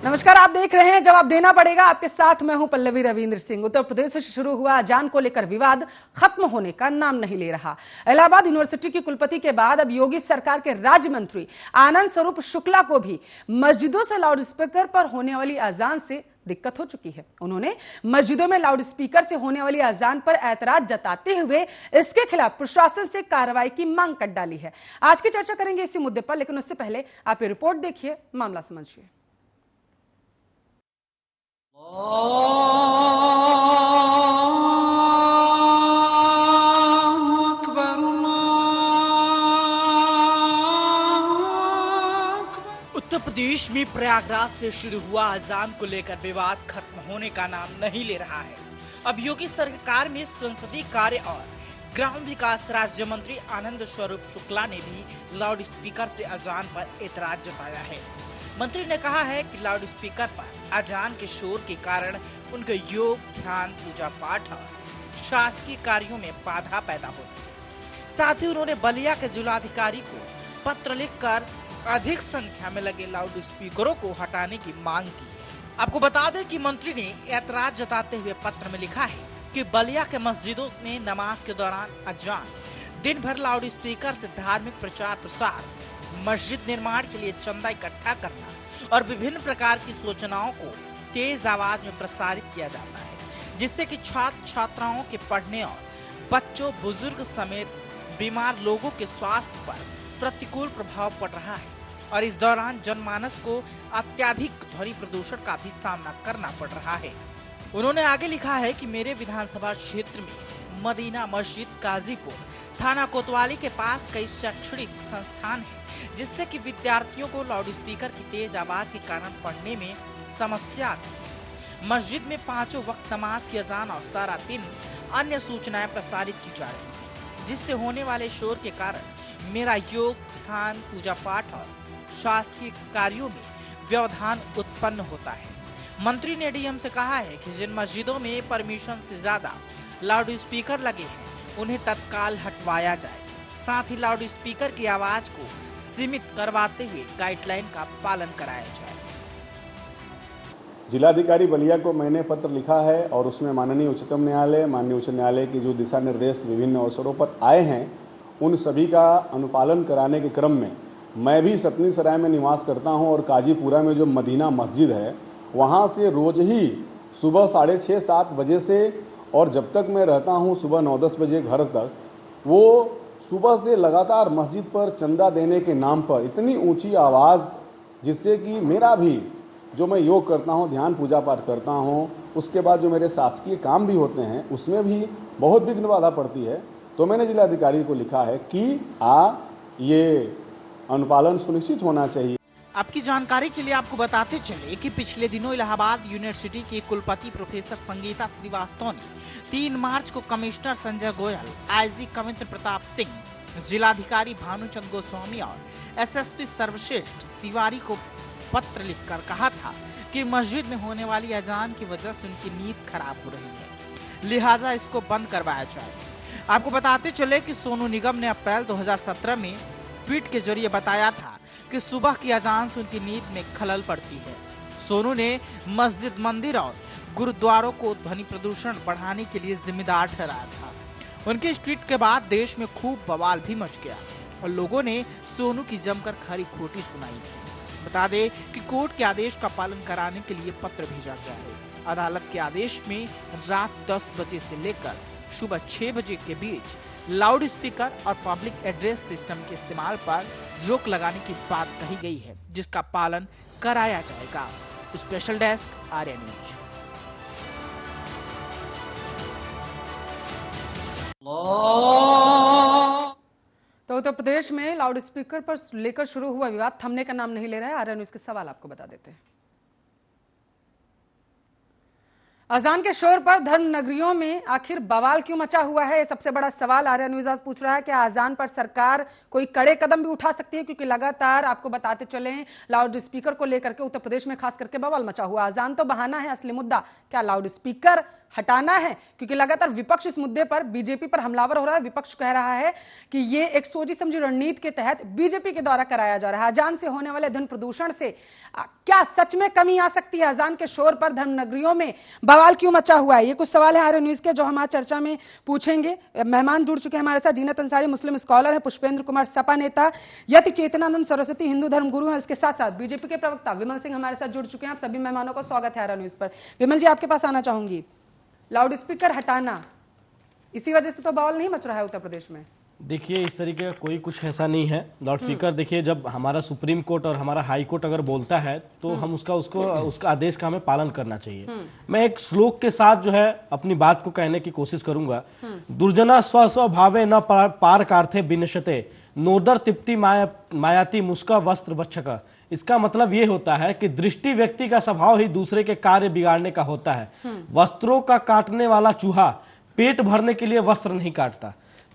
नमस्कार, आप देख रहे हैं जवाब देना पड़ेगा। आपके साथ मैं हूं पल्लवी रविंद्र सिंह। उत्तर प्रदेश से शुरू हुआ अजान को लेकर विवाद खत्म होने का नाम नहीं ले रहा। इलाहाबाद यूनिवर्सिटी की कुलपति के बाद अब योगी सरकार के राज्य मंत्री आनंद स्वरूप शुक्ला को भी मस्जिदों से लाउडस्पीकर पर होने वाली अजान से दिक्कत हो चुकी है। उन्होंने मस्जिदों में लाउडस्पीकर से होने वाली अजान पर ऐतराज जताते हुए इसके खिलाफ प्रशासन से कार्रवाई की मांग कर डाली है। आज की चर्चा करेंगे इसी मुद्दे पर, लेकिन उससे पहले आप ये रिपोर्ट देखिए, मामला समझिए। उत्तर प्रदेश में प्रयागराज से शुरू हुआ अजान को लेकर विवाद खत्म होने का नाम नहीं ले रहा है। अब योगी सरकार में संसदीय कार्य और ग्राम विकास राज्य मंत्री आनंद स्वरूप शुक्ला ने भी लाउड स्पीकर से अजान पर एतराज जताया है। मंत्री ने कहा है कि लाउड स्पीकर पर अजान के शोर के कारण उनके योग, ध्यान, पूजा पाठ और शासकीय कार्यों में बाधा पैदा होती है। साथ ही उन्होंने बलिया के जिलाधिकारी को पत्र लिखकर अधिक संख्या में लगे लाउड स्पीकरों को हटाने की मांग की। आपको बता दें कि मंत्री ने ऐतराज जताते हुए पत्र में लिखा है कि बलिया के मस्जिदों में नमाज के दौरान अजान, दिन भर लाउड स्पीकर से धार्मिक प्रचार प्रसार, मस्जिद निर्माण के लिए चंदा इकट्ठा करना और विभिन्न प्रकार की सूचनाओं को तेज आवाज में प्रसारित किया जाता है, जिससे कि छात्र छात्राओं के पढ़ने और बच्चों, बुजुर्ग समेत बीमार लोगों के स्वास्थ्य पर प्रतिकूल प्रभाव पड़ रहा है और इस दौरान जनमानस को अत्यधिक ध्वनि प्रदूषण का भी सामना करना पड़ रहा है। उन्होंने आगे लिखा है कि मेरे विधानसभा क्षेत्र में मदीना मस्जिद, गाजीपुर, थाना कोतवाली के पास कई शैक्षणिक संस्थान हैं, जिससे कि विद्यार्थियों को लाउडस्पीकर की तेज आवाज के कारण पढ़ने में समस्या आती है। मस्जिद में 5 वक्त नमाज की अजान और सारा दिन अन्य सूचनाएं प्रसारित की जा रही हैं, जिससे होने वाले शोर के कारण मेरा योग, ध्यान, पूजा पाठ और शासकीय कार्यों में व्यवधान उत्पन्न होता है। मंत्री ने डीएम से कहा है कि जिन मस्जिदों में परमिशन से ज्यादा लाउड स्पीकर लगे हैं उन्हें तत्काल हटवाया जाए। साथ ही लाउड स्पीकर की आवाज को सीमित करवाते हुए गाइडलाइन का पालन कराया जाए। जिलाधिकारी बलिया को मैंने पत्र लिखा है और उसमें माननीय उच्चतम न्यायालय, माननीय उच्च न्यायालय की जो दिशा निर्देश विभिन्न अवसरों पर आए हैं उन सभी का अनुपालन कराने के क्रम में मैं भी सतनी सराय में निवास करता हूं और काजीपुरा में जो मदीना मस्जिद है वहां से रोज ही सुबह 6:30-7 बजे से और जब तक मैं रहता हूं सुबह 9-10 बजे घर तक, वो सुबह से लगातार मस्जिद पर चंदा देने के नाम पर इतनी ऊंची आवाज़, जिससे कि मेरा भी जो मैं योग करता हूं, ध्यान पूजा पाठ करता हूं, उसके बाद जो मेरे शासकीय काम भी होते हैं उसमें भी बहुत विघ्न बाधा पड़ती है। तो मैंने जिलाधिकारी को लिखा है कि ये अनुपालन सुनिश्चित होना चाहिए। आपकी जानकारी के लिए आपको बताते चले कि पिछले दिनों इलाहाबाद यूनिवर्सिटी की कुलपति प्रोफेसर संगीता श्रीवास्तव ने 3 मार्च को कमिश्नर संजय गोयल, आईजी कविंद्र प्रताप सिंह, जिलाधिकारी भानुचंद गोस्वामी और एसएसपी सर्वश्रेष्ठ तिवारी को पत्र लिखकर कहा था कि मस्जिद में होने वाली अजान की वजह से उनकी नींद खराब हो रही है, लिहाजा इसको बंद करवाया जाए। आपको बताते चले कि सोनू निगम ने अप्रैल 2017 में ट्वीट के जरिए बताया था कि सुबह की अजान से उनकी नींद में खलल पड़ती है। सोनू ने मस्जिद, मंदिर और गुरुद्वारों को ध्वनि प्रदूषण बढ़ाने के लिए जिम्मेदार ठहराया था। उनके इस ट्वीट के बाद देश में खूब बवाल भी मच गया और लोगों ने सोनू की जमकर खरी खोटी सुनाई। बता दें कि कोर्ट के आदेश का पालन कराने के लिए पत्र भेजा गया है। अदालत के आदेश में रात 10 बजे से लेकर सुबह 6 बजे के बीच लाउड स्पीकर और पब्लिक एड्रेस सिस्टम के इस्तेमाल पर रोक लगाने की बात कही गई है, जिसका पालन कराया जाएगा। Special desk, Arya news. तो उत्तर प्रदेश में लाउड स्पीकर पर लेकर शुरू हुआ विवाद थमने का नाम नहीं ले रहा है। आर्या न्यूज के सवाल आपको बता देते हैं। अजान के शोर पर धर्म नगरियों में आखिर बवाल क्यों मचा हुआ है, ये सबसे बड़ा सवाल आर्या न्यूज आज पूछ रहा है। कि अजान पर सरकार कोई कड़े कदम भी उठा सकती है, क्योंकि लगातार आपको बताते चले लाउड स्पीकर को लेकर के उत्तर प्रदेश में खास करके बवाल मचा हुआ। अजान तो बहाना है, असली मुद्दा क्या लाउड स्पीकर हटाना है? क्योंकि लगातार विपक्ष इस मुद्दे पर बीजेपी पर हमलावर हो रहा है। विपक्ष कह रहा है कि ये एक सोची समझी रणनीति के तहत बीजेपी के द्वारा कराया जा रहा है। अजान से होने वाले ध्वनि प्रदूषण से क्या सच में कमी आ सकती है? अजान के शोर पर धर्म नगरियों में बवाल क्यों मचा हुआ है? ये कुछ सवाल है आर्य न्यूज के, जो हम आज चर्चा में पूछेंगे। मेहमान जुड़ चुके हैं हमारे साथ। जीनत अंसारी मुस्लिम स्कॉलर है, पुष्पेंद्र कुमार सपा नेता, यति चेतनानंद सरस्वती हिंदू धर्म गुरु है, इसके साथ साथ बीजेपी के प्रवक्ता विमल सिंह हमारे साथ जुड़ चुके हैं। आप सभी मेहमानों का स्वागत है आर्य न्यूज पर। विमल जी, आपके पास आना चाहूंगी। लाउड स्पीकर हटाना, इसी वजह से तो बवाल नहीं मच रहा है उत्तर प्रदेश में? देखिए, इस तरीके का कोई कुछ ऐसा नहीं है। लाउड स्पीकर देखिए, जब हमारा सुप्रीम कोर्ट और हमारा हाई कोर्ट अगर बोलता है तो हम उसका आदेश का हमें पालन करना चाहिए। मैं एक श्लोक के साथ जो है अपनी बात को कहने की कोशिश करूंगा। दुर्जना स्व स्व भावे न पार कार्थे विनशते, नोदर तिप्ति मायाती मुस्का वस्त्र वक्षक। इसका मतलब ये होता है कि दृष्टि व्यक्ति का स्वभाव ही दूसरे के कार्य बिगाड़ने का होता है। वस्त्रों का काटने वाला चूहा पेट भरने के लिए वस्त्र नहीं काटता।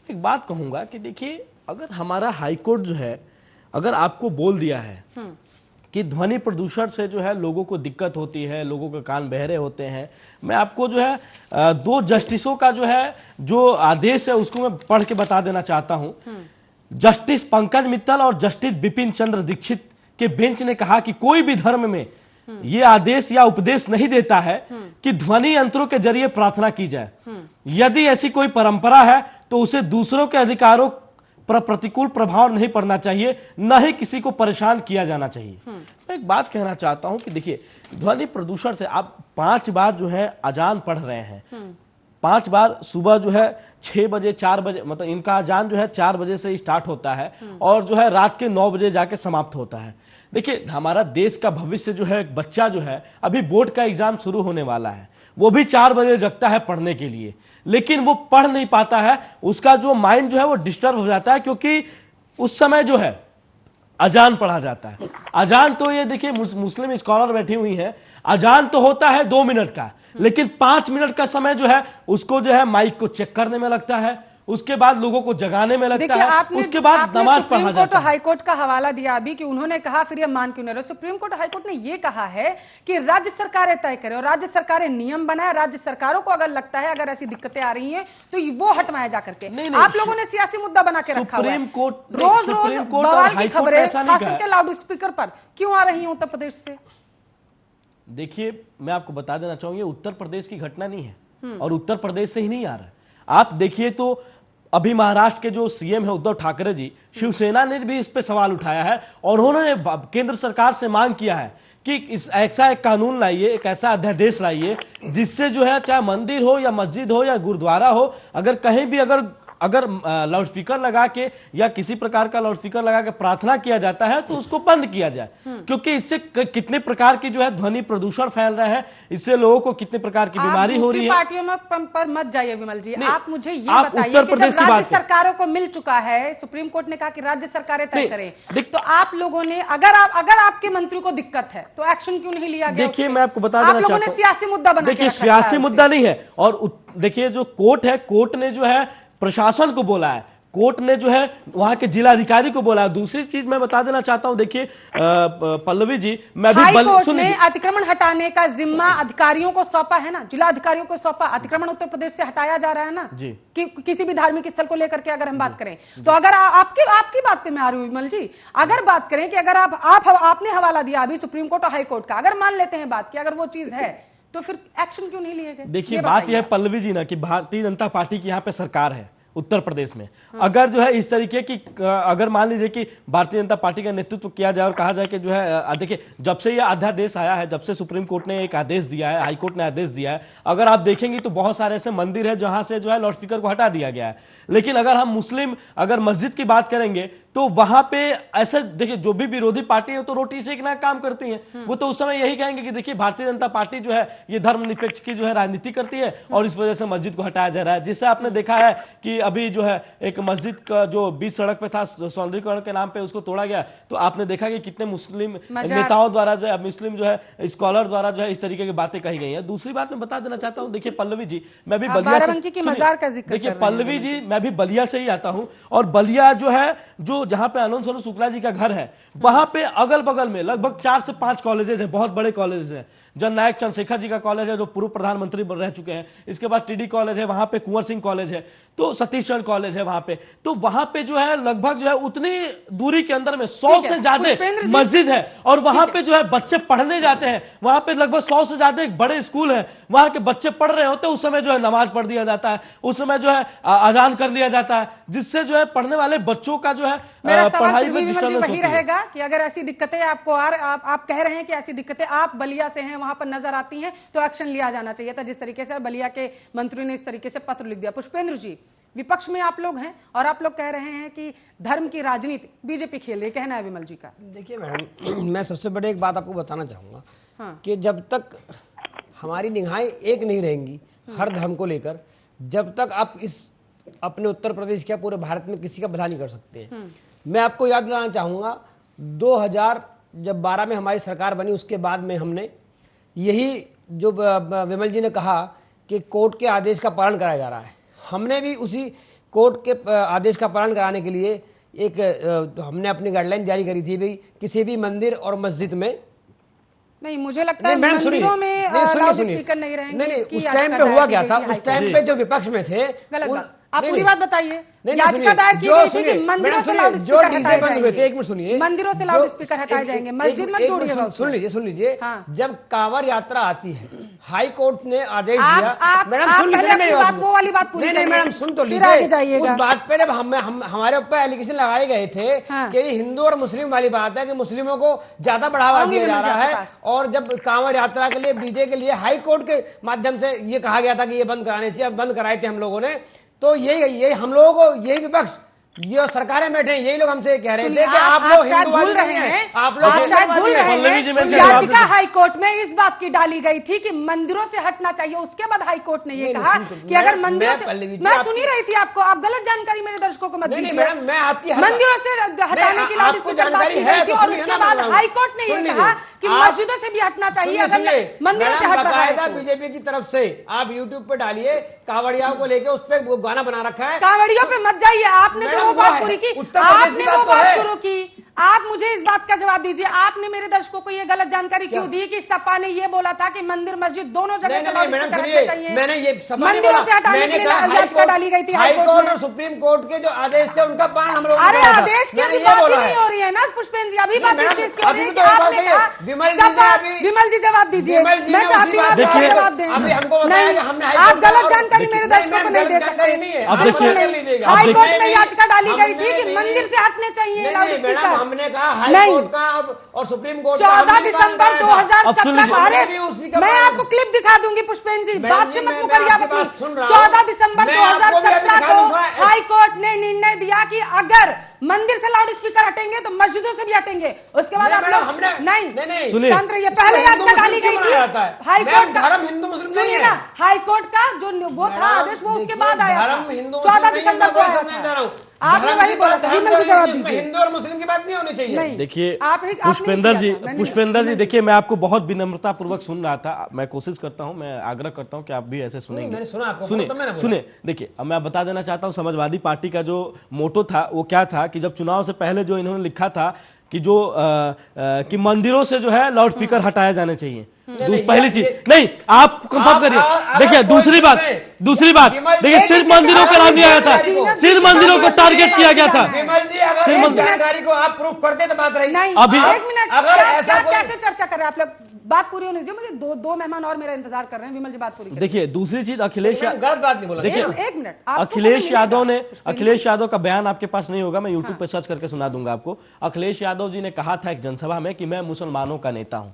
एक बात कहूंगा कि देखिए, अगर हमारा हाईकोर्ट जो है अगर आपको बोल दिया है कि ध्वनि प्रदूषण से जो है लोगों को दिक्कत होती है, लोगों के कान बहरे होते हैं, मैं आपको जो है दो जस्टिसों का जो आदेश है उसको मैं पढ़ के बता देना चाहता हूं। जस्टिस पंकज मित्तल और जस्टिस बिपिन चंद्र दीक्षित के बेंच ने कहा कि कोई भी धर्म में ये आदेश या उपदेश नहीं देता है कि ध्वनि यंत्रों के जरिए प्रार्थना की जाए। यदि ऐसी कोई परंपरा है तो उसे दूसरों के अधिकारों पर प्रतिकूल प्रभाव नहीं पड़ना चाहिए, न ही किसी को परेशान किया जाना चाहिए। मैं एक बात कहना चाहता हूं कि देखिए, ध्वनि प्रदूषण से आप 5 बार जो है अजान पढ़ रहे हैं, 5 बार सुबह जो है 6 बजे 4 बजे, मतलब इनका अजान जो है 4 बजे से स्टार्ट होता है और जो है रात के 9 बजे जाके समाप्त होता है। देखिए, हमारा देश का भविष्य जो है, बच्चा जो है, अभी बोर्ड का एग्जाम शुरू होने वाला है, वो भी 4 बजे जगता है पढ़ने के लिए, लेकिन वो पढ़ नहीं पाता है। उसका जो माइंड जो है वो डिस्टर्ब हो जाता है, क्योंकि उस समय जो है अजान पढ़ा जाता है। अजान तो ये देखिए, मुस्लिम स्कॉलर बैठी हुई हैं, अजान तो होता है 2 मिनट का, लेकिन 5 मिनट का समय जो है उसको जो है माइक को चेक करने में लगता है, उसके बाद लोगों को जगाने में लगता है, उसके बाद नमाज पढ़ा जाता है। तो हाई कोर्ट का हवाला दिया अभी कि उन्होंने कहा, फिर ये मान क्यों नहीं रहे? सुप्रीम कोर्ट हाई कोर्ट ने ये कहा है कि राज्य सरकारें तय करें, और राज्य सरकारें नियम बनाए। राज्य सरकारों को अगर लगता है अगर ऐसी दिक्कतें आ रही हैं तो वो हटवाया जा करके। आप लोगों ने सियासी मुद्दा बना के रखा हुआ है। रोज रोज बवाल की खबरें खास करके लाउड स्पीकर पर क्यों आ रही है उत्तर प्रदेश से? देखिए, मैं आपको बता देना चाहूंगी, उत्तर प्रदेश की घटना नहीं है और उत्तर प्रदेश से ही नहीं आ रहा है। आप देखिए तो अभी महाराष्ट्र के जो सीएम है उद्धव ठाकरे जी, शिवसेना ने भी इस पे सवाल उठाया है और उन्होंने केंद्र सरकार से मांग किया है कि ऐसा एक कानून लाइए, एक ऐसा अध्यादेश लाइए जिससे जो है, चाहे मंदिर हो या मस्जिद हो या गुरुद्वारा हो, अगर कहीं भी अगर लाउड स्पीकर लगा के या किसी प्रकार का लाउड स्पीकर लगा के प्रार्थना किया जाता है तो उसको बंद किया जाए। क्योंकि इससे कितने प्रकार की जो है ध्वनि प्रदूषण फैल रहा है, इससे लोगों को कितने प्रकार की बीमारी हो रही है। पार्टियों में पर मत जाइए विमल जी, आप मुझे ये बताइए कि जब राज्य सरकारों को मिल चुका है, सुप्रीम कोर्ट ने कहा कि राज्य सरकारें तय करें, तो आप लोगों ने अगर आपके मंत्री को दिक्कत है तो एक्शन क्यों नहीं लिया गया? देखिए, मैं आपको बता देना चाहता हूं, सियासी मुद्दा बना, देखिए सियासी मुद्दा नहीं है। और देखिए, जो कोर्ट है, कोर्ट ने जो है प्रशासन को बोला है, कोर्ट ने जो है वहां के जिलाधिकारी को बोला है। दूसरी चीज मैं बता देना चाहता हूं, देखिए पल्लवी जी, मैं भी कोर्ट ने अतिक्रमण हटाने का जिम्मा अधिकारियों को सौंपा है ना, जिला अधिकारियों को सौंपा। अतिक्रमण उत्तर प्रदेश से हटाया जा रहा है ना जी, कि किसी भी धार्मिक स्थल को लेकर के अगर हम बात करें तो अगर आपकी बात पे मैं आ रही हूं विमल जी, अगर बात करें कि अगर आपने हवाला दिया अभी सुप्रीम कोर्ट और हाई कोर्ट का, अगर मान लेते हैं बात की अगर वो चीज है तो फिर एक्शन क्यों नहीं लिए गए? देखिए, बात यह है पल्लवी जी ना कि भारतीय जनता पार्टी की यहाँ पे सरकार है उत्तर प्रदेश में। अगर जो है इस तरीके की, अगर मान लीजिए कि भारतीय जनता पार्टी का नेतृत्व किया जाए और कहा जाए कि जो है, देखिए जब से यह अध्यादेश आया है, जब से सुप्रीम कोर्ट ने एक आदेश दिया है, हाई कोर्ट ने आदेश दिया है, अगर आप देखेंगे तो बहुत सारे ऐसे मंदिर है जहां से जो है लाउड स्पीकर को हटा दिया गया है। लेकिन अगर हम अगर मस्जिद की बात करेंगे तो वहां पे ऐसे देखिए जो भी विरोधी पार्टी है तो रोटी सेकना काम करती है। वो तो उस समय यही कहेंगे कि देखिए भारतीय जनता पार्टी जो है ये धर्मनिरपेक्ष की जो है राजनीति करती है और इस वजह से मस्जिद को हटाया जा रहा है। जिससे आपने देखा है कि अभी जो है एक मस्जिद का जो बीच सड़क पे था सौंदर्यीकरण के नाम पे उसको तोड़ा गया, तो आपने देखा कि कितने मुस्लिम नेताओं द्वारा जो है, मुस्लिम जो है स्कॉलर द्वारा जो है इस तरीके की बातें कही गई है। दूसरी बात मैं बता देना चाहता हूं, देखिए पल्लवी जी, मैं भी बलिया से, देखिए पल्लवी जी मैं भी बलिया से ही आता हूं और बलिया जो है जो जहां पे आनंद स्वरूप शुक्ला जी का घर है वहां पे अगल बगल में लगभग 4 से 5 कॉलेजेस हैं, बहुत बड़े कॉलेजेस हैं। जननायक चंद्रशेखर जी का कॉलेज है जो पूर्व प्रधानमंत्री रह चुके हैं, इसके बाद टीडी कॉलेज है, वहां पे कुंवर सिंह कॉलेज है, तो सतीश चंद्र कॉलेज है वहां पे, तो वहां पे जो है लगभग जो है उतनी दूरी के अंदर में 100 से ज्यादा मस्जिद है और वहां पे जो है बच्चे पढ़ने जाते हैं। वहां पे लगभग 100 से ज्यादा एक बड़े स्कूल है, वहां के बच्चे पढ़ रहे होते हैं, उस समय जो है नमाज पढ़ दिया जाता है, उस समय जो है अजान कर लिया जाता है, जिससे जो है पढ़ने वाले बच्चों का जो है पढ़ाई में डिस्टर्बेंस होती है। रहेगा कि अगर ऐसी दिक्कतें आपको आप कह रहे हैं कि ऐसी दिक्कतें आप बलिया से हैं वहां पर नजर आती हैं तो एक्शन लिया जाना चाहिए था, जिस तरीके से बलिया के मंत्री ने इस तरीके से पत्र लिख दिया। पुष्पेंद्र जी, विपक्ष में आप लोग हैं और आप लोग कह रहे हैं कि धर्म की राजनीति बीजेपी खेल रही, कहना है विमल जी का। देखिए मैडम, मैं सबसे बड़े एक बात आपको बताना चाहूँगा कि जब तक हमारी निगाहें एक नहीं रहेंगी हर धर्म को लेकर, जब तक आप इस अपने उत्तर प्रदेश के पूरे भारत में किसी का भला नहीं कर सकते। मैं आपको याद दिलाना चाहूँगा 2012 में हमारी सरकार बनी, उसके बाद में हमने यही जो विमल जी ने कहा कि कोर्ट के आदेश का पालन कराया जा रहा है, हमने भी उसी कोर्ट के आदेश का पालन कराने के लिए हमने अपनी गाइडलाइन जारी करी थी भाई किसी भी मंदिर और मस्जिद में नहीं, मुझे लगता है मंदिरों में लाउडस्पीकर नहीं रहेंगे। नहीं, उस टाइम पे हुआ क्या था, उस टाइम पे जो विपक्ष में थे आप पूरी बात बताइए। याचिका दायर की गई थी कि मंदिरों से लाउडस्पीकर हटाए जाएंगे। एक मिनट सुनिए, मंदिरों से लाउडस्पीकर हटाए जाएंगे, मस्जिद मत जोड़िएगा। सुन लीजिए, जब कांवड़ यात्रा आती है, हाई कोर्ट ने आदेश दिया। मैडम सुन लीजिए मेरी बात, वो वाली बात पूरी नहीं मैडम सुन तो लीजिए। उस बात पे जब हमारे ऊपर एलिगेशन लगाए गए थे कि ये हिंदू और मुस्लिम वाली बात है कि मुस्लिमों को ज्यादा बढ़ावा दिया जा रहा है, और जब कांवड़ यात्रा के लिए डीजे के लिए हाई कोर्ट के माध्यम से ये कहा गया था कि ये बंद कराने चाहिए, बंद कराए थे हम लोगों ने, तो ये हम लोगों को यही विपक्ष ये सरकारें बैठे हैं, यही लोग हमसे कह रहे थे कि आप लोग हिंदुवादी नहीं हैं, आप लोग शायद भूल रहे हैं। याचिका हाई कोर्ट में इस बात की डाली गई थी कि मंदिरों से हटना चाहिए, उसके बाद हाई कोर्ट ने ये कहा कि अगर मंदिरों से, मैं सुनी रही थी आपको, आप गलत जानकारी मेरे दर्शकों को मत दीजिए। मैडम मैं आपकी मंदिरों से हटाने की लाउडस्पीकर बात की गई थी और उसके बाद हाई कोर्ट ने ये कहा कि मस्जिदों से भी हटना चाहिए, अगर मंदिरों से हटना है। बीजेपी की तरफ से आप यूट्यूब पे डालिए, कांवड़ियाओं को लेकर उस पर गाना बना रखा है। कांवड़ियों पे मत जाइए, आपने जो बात पूरी की, आपने वो बात शुरू की, आप मुझे इस बात का जवाब दीजिए। आपने मेरे दर्शकों को ये गलत जानकारी क्यों दी कि सपा ने ये बोला था कि मंदिर मस्जिद दोनों जगह से लाउडस्पीकर हटने चाहिए? मैंने ये मंदिरों से हटाने के लिए याचिका डाली गई थी हाई कोर्ट और सुप्रीम कोर्ट के जो आदेश थे उनका पालन हम लोग, अरे आदेश की अभी बात नहीं हो रही है ना पुष्पेंद्र जी, अभी बात इस चीज की हो रही है कि आपने कहा विमल जी जवाब दीजिए, मैं चाहती हूँ आप जवाब दें। नहीं, आप गलत जानकारी मेरे दर्शकों को नहीं दे सकते। हाई कोर्ट में याचिका डाली गई थी कि मंदिर से हटने चाहिए लाउडस्पीकर, हमने कहा हाई कोर्ट का और सुप्रीम कोर्ट का 14 दिसंबर 2017 बारे मैं आपको क्लिप दिखा दूंगी पुष्पेंद्र जी, बात से मत मुकरिए आप अपनी। 14 दिसंबर 2017 को हाई कोर्ट ने निर्णय दिया कि अगर मंदिर से लाउडस्पीकर हटेंगे तो मस्जिदों से भी हटेंगे। उसके बाद आप लोग नहीं शांत रहिए, पहले याचिका डाली गई थी हाई कोर्ट, धर्म हिंदू मुस्लिम सुनिए ना, हाई कोर्ट का जो वो था आदेश वो उसके बाद आया, 14 दिसंबर को आया था। आपने वही बोला था, विमल जी जवाब दीजिए। हिंदू और मुस्लिम की बात नहीं होनी चाहिए। देखिए पुष्पेंद्र जी देखिए, मैं आपको बहुत विनम्रता पूर्वक सुन रहा था, मैं कोशिश करता हूं, मैं आग्रह करता हूं कि आप भी ऐसे सुनेंगे। मैंने सुना आपको, सुने देखिए, अब मैं बता देना चाहता हूं समाजवादी पार्टी का जो मोटो था वो क्या था कि जब चुनाव से पहले जो इन्होंने लिखा था कि जो कि मंदिरों से जो है लाउडस्पीकर हटाए जाने चाहिए, पहली चीज नहीं, आप कंफर्म करिए। देखिए दूसरी बात देखिए, सिर्फ मंदिरों का नाम लिया गया था, सिर्फ मंदिरों को टारगेट किया गया था। सिर्फ जानकारी को आप प्रूफ करते तो बात रही। अभी एक मिनट, अगर ऐसा कैसे चर्चा कर रहे हैं आप लोग, बात पूरी होने दीजिए मुझे, दो मेहमान और मेरा इंतजार कर रहे हैं। विमल जी बात पूरी। देखिए दूसरी चीज, अखिलेश गलत बात नहीं बोला, देखिए एक मिनट, अखिलेश यादव का बयान आपके पास नहीं होगा, मैं यूट्यूब पे सर्च करके सुना दूंगा आपको। अखिलेश यादव जी ने कहा था एक जनसभा में कि मैं मुसलमानों का नेता हूं।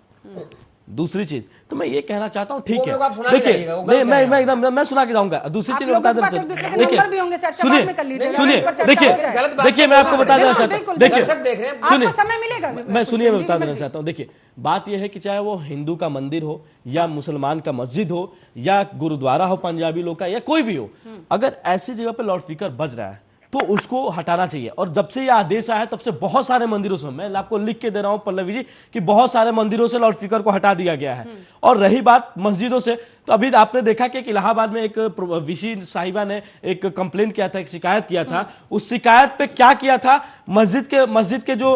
दूसरी चीज तो मैं ये कहना चाहता हूँ, ठीक वो है, आप सुना के देखिए जाइएगा, वो नहीं गलत मैं है। एकदम मैं सुना के जाऊंगा। दूसरी चीज आप बता लोगों के पास देना, एक दूसरे के नंबर भी होंगे, चर्चा बाद में कर लीजिएगा, सुनिए इस पर चर्चा देखिए हो जाए। गलत बात देखिए मैं आपको बता देना चाहता हूँ, देखिए दर्शक देख रहे हैं, सुनिए, आपको समय मिलेगा, मैं सुनिए मैं जी, बता विमल देना जी। चाहता हूँ। देखिए बात यह है कि चाहे वो हिंदू का मंदिर हो या मुसलमान का मस्जिद हो या गुरुद्वारा हो पंजाबी लोग का या कोई भी हो, अगर ऐसी जगह पे लाउड स्पीकर बज रहा है तो उसको हटाना चाहिए। और जब से यह आदेश आया है तब से बहुत सारे मंदिरों से, मैं आपको लिख के दे रहा हूं पल्लवी जी, कि बहुत सारे मंदिरों से लाउड स्पीकर को हटा दिया गया है। और रही बात मस्जिदों से, तो अभी आपने देखा कि इलाहाबाद में एक विशी साहिबा ने एक कंप्लेन किया था, एक शिकायत किया था। उस शिकायत पे क्या किया था, मस्जिद के जो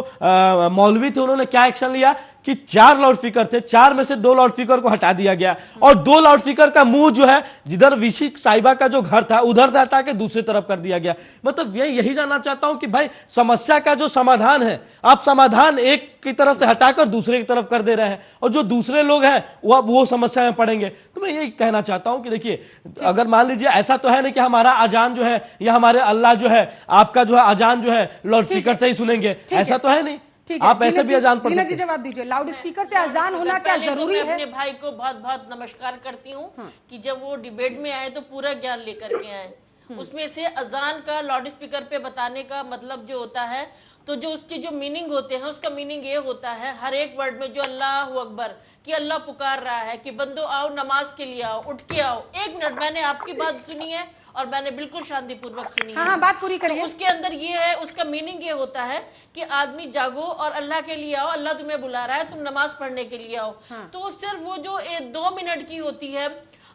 मौलवी थे उन्होंने क्या एक्शन लिया कि 4 लाउड स्पीकर थे, 4 में से 2 लाउड स्पीकर को हटा दिया गया और 2 लाउड स्पीकर का मुंह जो है जिधर विशी साहिबा का जो घर था उधर से हटा के दूसरी तरफ कर दिया गया। मतलब यही जानना चाहता हूं कि भाई समस्या का जो समाधान है, आप समाधान एक की तरफ से हटाकर दूसरे की तरफ कर दे रहे हैं और जो दूसरे लोग हैं वो समस्या में पड़ेंगे। तो मैं यही कहना चाहता हूं कि देखिए, अगर मान लीजिए ऐसा तो है नहीं कि हमारा अजान जो है या हमारे अल्लाह जो है, आपका जो है अजान जो है लाउड स्पीकर से ही सुनेंगे, ऐसा तो है नहीं। ठीक है, आप ऐसे भी अजान पढ़ दीना सकते जी जवाब दीजिए, लाउड स्पीकर से अजान होना क्या जरूरी मैं है? अपने भाई को बहुत बहुत नमस्कार करती हूँ कि जब वो डिबेट में आए तो पूरा ज्ञान लेकर के आए। उसमें से अजान का लाउड स्पीकर पे बताने का मतलब जो होता है, तो जो उसकी जो मीनिंग होते हैं, उसका मीनिंग ये होता है हर एक वर्ड में जो अल्लाह अकबर कि अल्लाह पुकार रहा है कि बंदो आओ नमाज के लिए आओ, उठ के आओ। 1 मिनट, मैंने आपकी बात सुनी है और मैंने बिल्कुल शांतिपूर्वक सुनी है। हाँ, बात पूरी करिए। तो उसके अंदर ये है, उसका मीनिंग ये होता है कि आदमी जागो और अल्लाह के लिए आओ, अल्लाह तुम्हें बुला रहा है, तुम नमाज पढ़ने के लिए आओ। तो सिर्फ वो जो 2 मिनट की होती है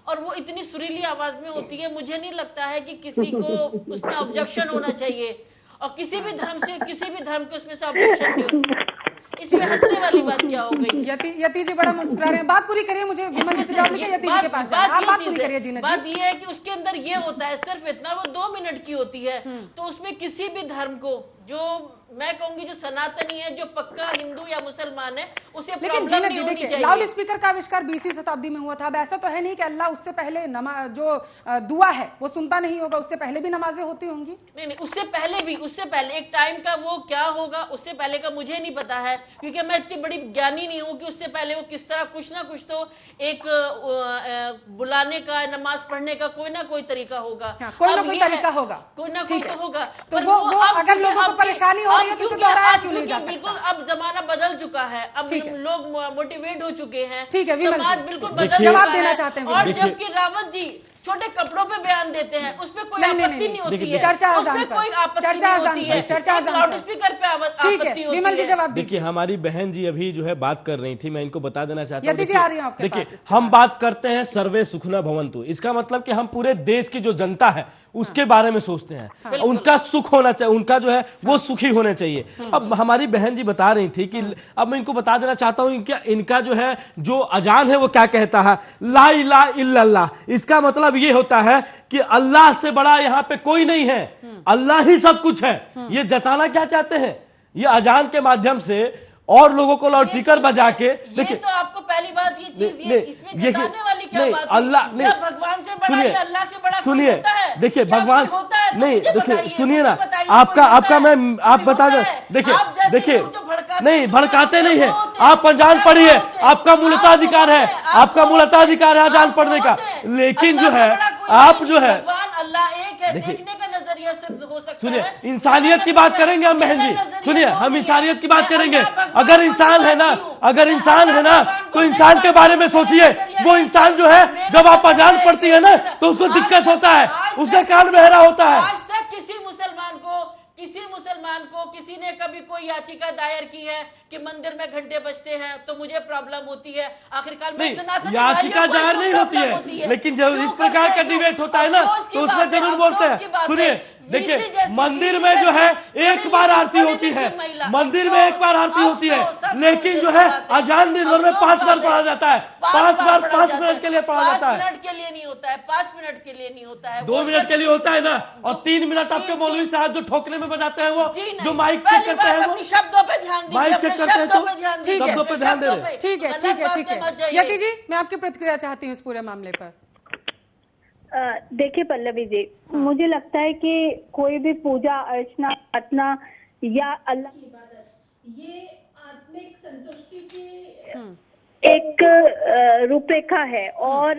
और वो इतनी सुरीली आवाज में होती है, मुझे नहीं लगता है कि किसी को उसमें ऑब्जेक्शन होना चाहिए और किसी भी धर्म के उसमें से ऑब्जेक्शन नहीं हो। इसमें हंसने वाली बात क्या हो गई? यति जी बड़ा मुस्कुरा रहे हैं, बात पूरी करिए, मुझे विमल जी से जवाब लेके यति जी के पास जाना है। आप बात पूरी करिए जीना जी। बात ये है कि उसके अंदर ये होता है सिर्फ इतना, वो 2 मिनट की होती है। तो उसमें किसी भी धर्म को, जो मैं कहूंगी जो सनातनी है, जो पक्का हिंदू या मुसलमान है, उसे लेकिन प्रॉब्लम जीना नहीं जी होनी देखिए, चाहिए। लाउड स्पीकर का आविष्कार 20वीं शताब्दी में हुआ था। अब ऐसा तो है नहीं कि अल्लाह उससे पहले जो दुआ है वो सुनता नहीं होगा, उससे पहले भी नमाजें होती होंगी। नहीं, उससे पहले एक टाइम का वो क्या होगा, उससे पहले का मुझे नहीं पता है, क्योंकि मैं इतनी बड़ी ज्ञानी नहीं हूँ कि उससे पहले वो किस तरह कुछ ना कुछ तो एक बुलाने का, नमाज पढ़ने का कोई ना कोई तरीका होगा। कोई ना कोई तरीका होगा, कोई ना कोई तो होगा। तो वो अगर लोगों को परेशानी हो रही है तो उसे दोहराया क्यों नहीं जा सकता? बिल्कुल, अब जमाना बदल चुका है, अब लोग मोटिवेट हो चुके हैं, ठीक है, विमल समाज जी, बिल्कुल बदल जवाब चुका देना है। चाहते हैं और विमल। जबकि रावत जी छोटे कपड़ों पे बयान देते हैं, उसमें कोई आपत्ति नहीं होती है, चर्चा अजान उसमें पर, कोई आपत्ति चर्चा नहीं अजान होती पर, है, चर्चा अजान लाउड पर। स्पीकर पे आपत्ति ठीक है, होती विमल जी है। जवाब देखिए, दीजिए। हमारी बहन जी अभी जो है बात कर रही थी, मैं इनको बता देना चाहता हूँ। यति जी आ रही हैं आपके देखिए, पास इसके हम बात करते हैं सर्वे सुखना भवन्तु, इसका मतलब कि हम पूरे देश की जो जनता है उसके बारे में सोचते हैं, उनका सुख होना चाहिए, उनका जो है वो सुखी होने चाहिए। अब हमारी बहन जी बता रही थी कि अब मैं इनको बता देना चाहता हूँ कि इनका जो है जो अजान है वो क्या कहता है, ला इलाहा इल्लल्लाह। इसका मतलब ये होता है कि अल्लाह से बड़ा यहाँ पे कोई नहीं है, अल्लाह ही सब कुछ है। ये जताना क्या चाहते हैं ये अजान के माध्यम से और लोगों को लाउड स्पीकर बजा के। देखिए, तो आपको पहली बात ये चीज ये इसमें जताने वाली क्या बात है? अल्लाह नहीं, भगवान से बड़ा या अल्लाह से बड़ा सुनिए, होता है? देखिए क्या भगवान होता है? नहीं, मुझे देखिए बताइए, सुनिए ना, मुझे बताइए, आपका मैं आप बता दें, देखिए नहीं भड़काते नहीं है, आप अजान पढ़िए, आपका मूलताधिकार है, आपका मूलताधिकार है अजान पढ़ने का। लेकिन जो है आप जो है, अल्लाह एक है, देखने का नजरिया सिर्फ हो सकता है। सुनिए, इंसानियत की बात करेंगे हम बहन जी, सुनिए हम इंसानियत की बात करेंगे। अगर इंसान है ना तो इंसान के बारे में सोचिए। वो इंसान जो है जब आप अजान पढ़ती है ना तो उसको दिक्कत होता है, उसका कान बहरा होता है। आज तक किसी मुसलमान को किसी ने कभी कोई याचिका दायर की है कि मंदिर में घंटे बजते हैं तो मुझे प्रॉब्लम होती है? आखिरकार नहीं, याचिका दायर नहीं होती है, लेकिन जब इस प्रकार का डिबेट होता है ना तो उसमें जरूर बोलते हैं। सुनिए, देखिए मंदिर में जो है एक बार आरती होती है, मंदिर में एक बार आरती होती है, लेकिन जो है अजान दिन भर में 5 बार पढ़ा जाता है, 5 मिनट के लिए पढ़ा जाता है। 5 मिनट के लिए नहीं होता है, 5 मिनट के लिए नहीं होता है, 2 मिनट के लिए होता है ना, और 3 मिनट आपके मौलवी साहब जो ठोकने में बजाते हैं वो जो माइक चेक करते हैं वो शब्दों पे ध्यान दीजिए, माइक चेक करते हैं तो शब्दों पे ध्यान दे रहे। ठीक है। यति जी, मैं आपकी प्रतिक्रिया चाहती हूँ इस पूरे मामले पर। देखिए पल्लवी जी, मुझे लगता है कि कोई भी पूजा अर्चना प्रार्थना या अल्लाह की इबादत, ये आत्मिक संतुष्टि की एक रूपरेखा है। और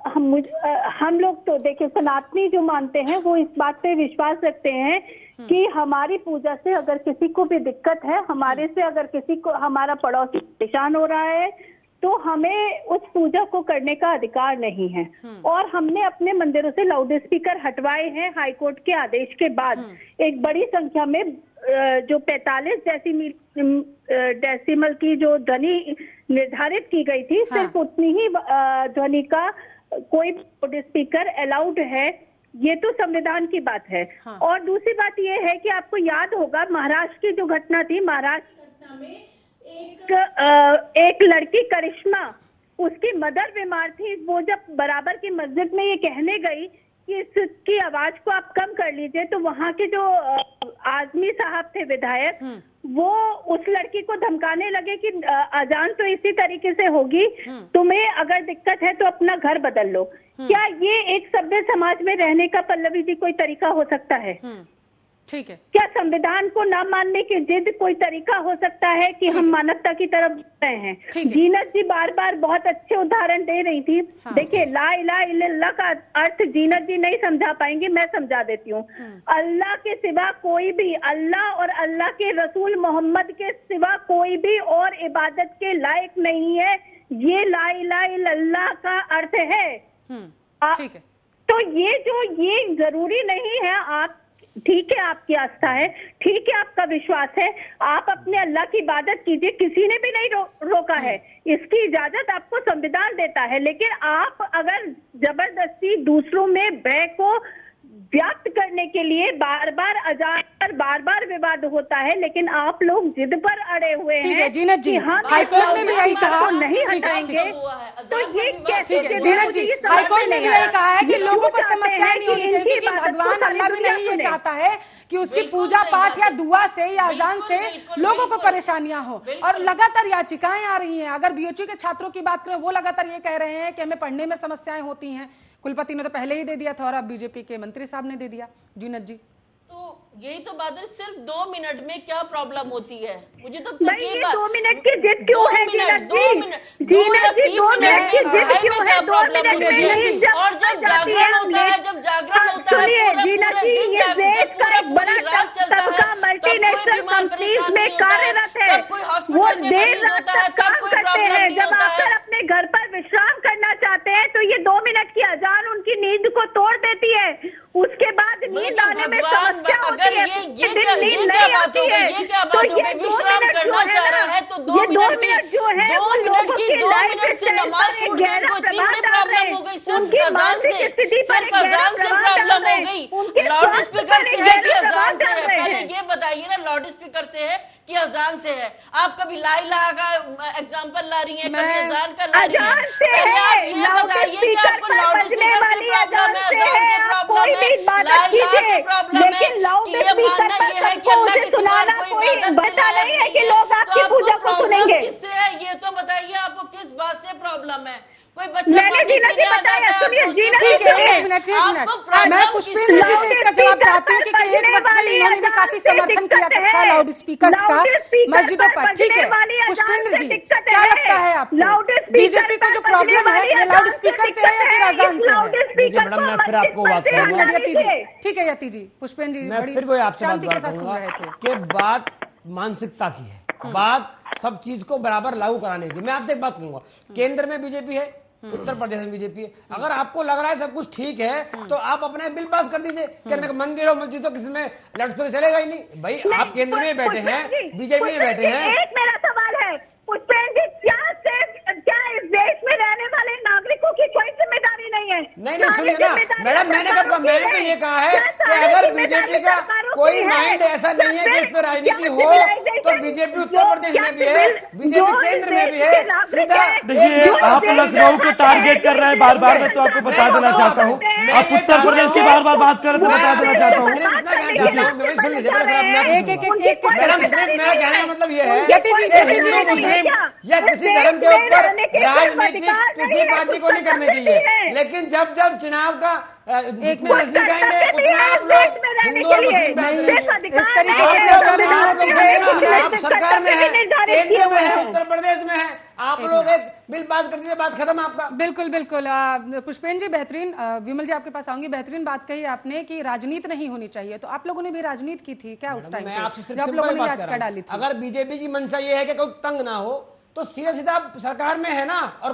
हम लोग तो देखिए सनातनी जो मानते हैं वो इस बात पे विश्वास रखते हैं कि हमारी पूजा से अगर किसी को भी दिक्कत है, हमारे से अगर किसी को हमारा पड़ोसी परेशान हो रहा है, तो हमें उस पूजा को करने का अधिकार नहीं है। और हमने अपने मंदिरों से लाउड स्पीकर हटवाए हैं हाईकोर्ट के आदेश के बाद। एक बड़ी संख्या में जो 45 डेसिमल की जो ध्वनि निर्धारित की गई थी, सिर्फ उतनी ही ध्वनि का कोई लाउड स्पीकर अलाउड है। ये तो संविधान की बात है। और दूसरी बात ये है कि आपको याद होगा महाराष्ट्र की जो घटना थी, महाराष्ट्र घटना में एक लड़की करिश्मा, उसकी मदर बीमार थी। वो जब बराबर की मस्जिद में ये कहने गई कि इसकी आवाज को आप कम कर लीजिए, तो वहाँ के जो आजमी साहब थे विधायक, वो उस लड़की को धमकाने लगे कि अजान तो इसी तरीके से होगी, तुम्हें अगर दिक्कत है तो अपना घर बदल लो। क्या ये एक सभ्य समाज में रहने का पल्लवी जी कोई तरीका हो सकता है? ठीक है। क्या संविधान को न मानने की जिद कोई तरीका हो सकता है कि हम मानवता की तरफ बढ़ रहे हैं? जीनत जी बार बार बहुत अच्छे उदाहरण दे रही थी। देखिए, ला इलाहा इल्लल्लाह का अर्थ जीनत जी नहीं समझा पाएंगी, मैं समझा देती हूँ। अल्लाह के सिवा कोई भी, अल्लाह और अल्लाह के रसूल मोहम्मद के सिवा कोई भी और इबादत के लायक नहीं है। ये ला इलाहा इल्लल्लाह का अर्थ है। ठीक है। तो ये जरूरी नहीं है। आप ठीक है, आपकी आस्था है, ठीक है, आपका विश्वास है, आप अपने अल्लाह की इबादत कीजिए, किसी ने भी नहीं रोका है। इसकी इजाजत आपको संविधान देता है। लेकिन आप अगर जबरदस्ती दूसरों में भय को व्यक्त करने के लिए बार बार अजान पर बार बार विवाद होता है, लेकिन आप लोग जिद पर अड़े हुए हैं। ठीक है जीनत जी, हम हाईकोर्ट ने भी यही कहा, नहीं हटाएंगे, तो ये कैसे? जीनत जी, हाईकोर्ट ने भी यही कहा है कि लोगों को समस्याएं नहीं होनी चाहिए, क्योंकि भगवान अल्लाह भी नहीं ये चाहता है कि उसकी पूजा पाठ या दुआ से या अजान से लोगों को परेशानियां हो। और लगातार याचिकाएं आ रही हैं। अगर बीएचयू के छात्रों की बात करें, वो लगातार ये कह रहे हैं कि हमें पढ़ने में समस्याएं होती हैं। कुलपति ने तो पहले ही दे दिया था और अब बीजेपी के मंत्री साहब ने दे दिया। जीनत जी, तो यही तो बात है, सिर्फ 2 मिनट में क्या प्रॉब्लम होती है? मुझे तो नहीं, ये 2 मिनट की जिद क्यों है जीनत जी? 2 मिनट की जिद क्यों है? 2 मिनट में और जब जागरण होता है, सुनिए जीनत जी, ये देश का एक बड़ा तबका मल्टीनेशनल कंपनीज में कार्यरत है। वो देर रात तक काम करते हैं। जब आकर अपने घर पर विश्राम करना चाहते हैं तो ये 2 मिनट की अजान उनकी नींद को तोड़ देती है। उसके बाद नींद आने में समस्या होती है। ये क्या बात हो गई? ये क्या बात हो गई? विश्राम करना चाह रहा है तो 2 मिनट की 2 मिनट से नमाज छूट गई, इनको इतनी बड़ी प्रॉब्लम हो गई। सिर्फ अजान से प्रॉब्लम हो गई। लाउड स्पीकर से है कि अजान से है? पहले ये बताइए ना, लाउड स्पीकर से है कि अजान से है? आप कभी ला इलाहा का एग्जाम्पल ला रही हैं, कभी अजान का ला रही हैं। पहले आप ये बताइए कि आपको लाउड स्पीकर से प्रॉब्लम है, अजान से प्रॉब्लम है, ला इलाहा से प्रॉब्लम है, कि ये मानना ये है कि अल्लाह के सिवा कोई इबादत नहीं है कि लोग आपकी पूजा को सुनेंगे? किससे है ये तो बताइए, आपको किस बात से प्रॉब्लम है? कोई बच्चा पानी पीने आ जाता है, ठीक है, एक मिनट। मैं पुष्पेंद्र जी से इसका जवाब चाहती हूँ कि एक वक्त में इन्होंने भी काफी समर्थन किया था लाउड स्पीकर्स का मस्जिदों पर। ठीक है पुष्पेंद्र जी, क्या लगता है आपको बीजेपी को जो प्रॉब्लम है ये लाउड स्पीकर से है या फिर अजान से है? देखिए मैडम, मैं फिर आपको बात करूंगा। ठीक है यति जी, पुष्पेंद्र जी मैं फिर वही आपसे बात करूंगा कि बात मानसिकता की है, बात सब चीज को बराबर लागू कराने की। मैं आपसे एक बात कहूंगा, केंद्र में बीजेपी है, उत्तर प्रदेश में बीजेपी है। अगर आपको लग रहा है सब कुछ ठीक है तो आप अपने बिल पास कर दीजिए। कहने का मंदिर और मस्जिद तो किसी में लाउड स्पीकर चलेगा ही नहीं। भाई आप केंद्र में बैठे हैं, बीजेपी में बैठे हैं। एक मेरा सवाल है पुष्पेंद्र जी, क्या इस देश में रहने वाले नागरिकों की कोई जिम्मेदारी नहीं है? नहीं सुनिए ना मैडम, मैंने कब कहा? मैंने तो ये कहा है कि अगर बीजेपी का कोई माइंड ऐसा नहीं है कि इस पर राजनीति हो, तो बीजेपी उत्तर प्रदेश में भी है, बीजेपी केंद्र में भी है। सीधा देखिए, आप लखनऊ को टारगेट कर रहे हैं बार बार। मैं तो आपको बता देना चाहता हूँ, आप उत्तर प्रदेश की बार बार बात कर रहे तो बता देना चाहता हूँ। मेरा कहने का मतलब ये है कि हिंदू मुस्लिम या किसी धर्म के ऊपर राजनीति किसी पार्टी को नहीं करनी चाहिए। लेकिन जब जब चुनाव का जितने नजदीक आएंगे उतना आप लोग हिंदू और मुस्लिम इस तरीके से आप सरकार में है, केंद्र में है, उत्तर प्रदेश में है, आप लोग एक बिल पास कर दीजिए, बात खत्म आपका। बिल्कुल बिल्कुल। पुष्पेंद्र जी बेहतरीन, विमल जी आपके पास आऊंगी। बेहतरीन बात कही आपने कि राजनीति नहीं होनी चाहिए, तो आप लोगों ने भी राजनीति की थी क्या उस टाइम पे जब आप लोगों ने याचिका डाली थी? अगर बीजेपी की मंशा ये है कि कोई तंग ना हो तो सीधा सीधा सरकार में है ना, और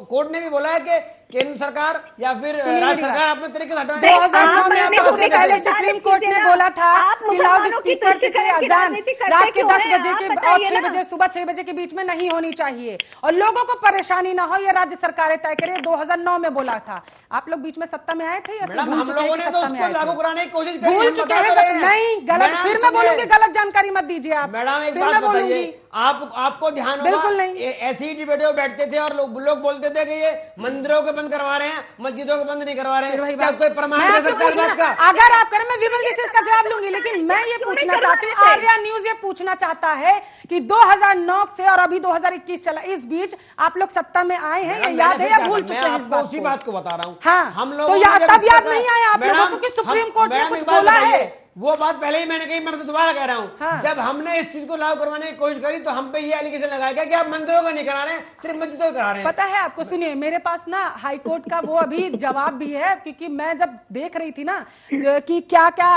कोर्ट ने भी बोला है कि केंद्र सरकार या फिर राज्य सरकार अपने तरीके से हटाए। 2009 से पहले सुप्रीम कोर्ट ने बोला था कि लाउड स्पीकर से अजान रात के 10 बजे के और 6 बजे सुबह 6 बजे के बीच में नहीं होनी चाहिए और लोगों को परेशानी ना हो, ये राज्य सरकारें तय करे। 2009 में बोला था। आप लोग बीच में सत्ता में आए थे या फिर हम लोगों ने तो उसको लागू कराने की कोशिश की, भूल चुके हैं? नहीं, गलत, फिर मैं बोलूंगी गलत जानकारी मत दीजिए आप। मैडम एक बात बताइए, आपको ध्यान होगा बिल्कुल नहीं, ऐसी ही डिबेट में बैठते थे और लोग बोलते थे कि ये मंदिरों के बंद करवा रहे हैं, मस्जिदों के बंद नहीं करवा रहे हैं। क्या कोई प्रमाण दे सकता है बात का? अगर आप करें मैं विमल जी से इसका जवाब लूंगी, लेकिन मैं ये पूछना चाहती हूँ, आर्या न्यूज ये पूछना चाहता है कि 2009 से और अभी 2021 चला, इस बीच आप लोग सत्ता में आए हैं, ये याद है या भूल चुके हैं? इस बात उसी बात को बता रहा हूँ। हाँ, हम लोग तो तब याद नहीं आया आप लोगों को कि सुप्रीम कोर्ट ने कुछ बोला है? वो बात पहले ही मैंने कही, मैं तो दोबारा कह रहा हूँ। हाँ। जब हमने इस चीज को लागू करवाने की कोशिश करी तो हम पे ये एलिगेशन लगाया गया कि आप मंदिरों का नहीं करा रहे हैं, सिर्फ मस्जिदों का करा रहे हैं। पता है आपको, सुनिए, मेरे पास ना हाई कोर्ट का वो अभी जवाब भी है, क्योंकि मैं जब देख रही थी ना कि क्या क्या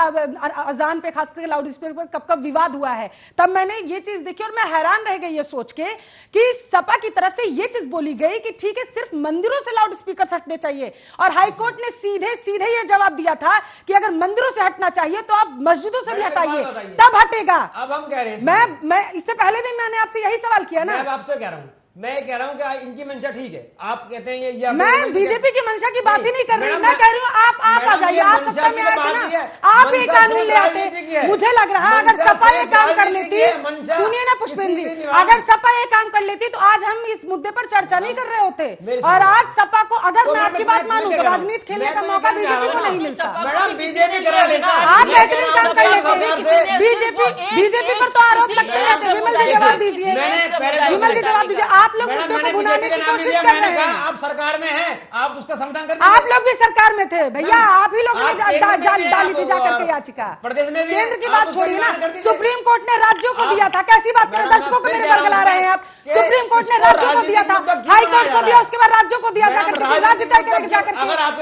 अजान पे खास करके लाउड स्पीकर पर कब कब विवाद हुआ है, तब मैंने ये चीज देखी और मैं हैरान रह गई ये सोच के कि सपा की तरफ से ये चीज बोली गई कि ठीक है सिर्फ मंदिरों से लाउड स्पीकर हटने चाहिए, और हाईकोर्ट ने सीधे सीधे ये जवाब दिया था कि अगर मंदिरों से हटना चाहिए तो आप मस्जिदों से भी हटाइए, तब हटेगा। अब हम कह रहे हैं, मैं इससे पहले भी मैंने आपसे यही सवाल किया ना। मैं आपसे कह रहा हूँ, मैं कह रहा हूँ कि इनकी मंशा ठीक है। आप कहते हैं ये मैं बीजेपी की मंशा की बात ही नहीं कर रही, मैं कह रही हूँ आप आ जाइए, आप सत्ता में आते ना, आप ये कानून ले आते। मुझे लग रहा है अगर सपा ये काम कर लेती, सुनिए ना पुष्पेंद्र जी, अगर सपा ये काम कर लेती तो आज हम इस मुद्दे पर चर्चा नहीं कर रहे होते। और आज सपा को, अगर मैं आपकी बात मानूं तो राजनीति खेलने का मौका बीजेपी को नहीं मिलता। आप बेहतरीन काम कर लेते। बीजेपी पर तो आरोप लगते रहते। विमल जी जवाब दीजिए, विमल जी जवाब दीजिए। आप लोग मुद्दे को भुनाने की कोशिश कर रहे हैं। आप सरकार में हैं, आप उसका समाधान कर। आप लोग भी सरकार में थे भैया, आप ही लोगों ने डाली थी जाकर के याचिका। प्रदेश में केंद्र की बात छोड़िए ना, सुप्रीम कोर्ट ने राज्यों को दिया था। कैसी बात करें, दर्शकों को मेरे पर गला रहे हैं आप। सुप्रीम कोर्ट ने राज्यों को दिया था, हाई कोर्ट को दिया, उसके बाद राज्यों को दिया जाकर के, राज्य तय करेंगे जाकर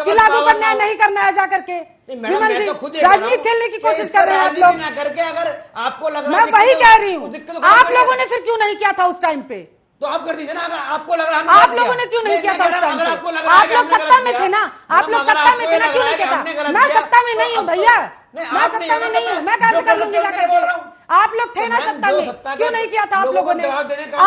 के लागू करना है नहीं करना है जाकर के। विमल जी राजनीति खेलने की कोशिश कर रहे हैं आप लोग। करके अगर आपको लग रहा मैं वही कह रही हूँ, आप लोगों ने फिर क्यों नहीं किया था उस टाइम पे? तो आप कर दीजिए ना, अगर आपको लग रहा है। आप लोगों ने क्यों नहीं किया था उस टाइम पे? आप लोग सत्ता में थे ना, आप लोग सत्ता में थे ना, क्यों नहीं किया था? मैं सत्ता में नहीं हूँ भैया, मैं सत्ता में नहीं हूँ, मैं कैसे कर लूंगी जाकर के? आप लोग थे ना सत्ता में, क्यों नहीं किया था आप लोगों ने?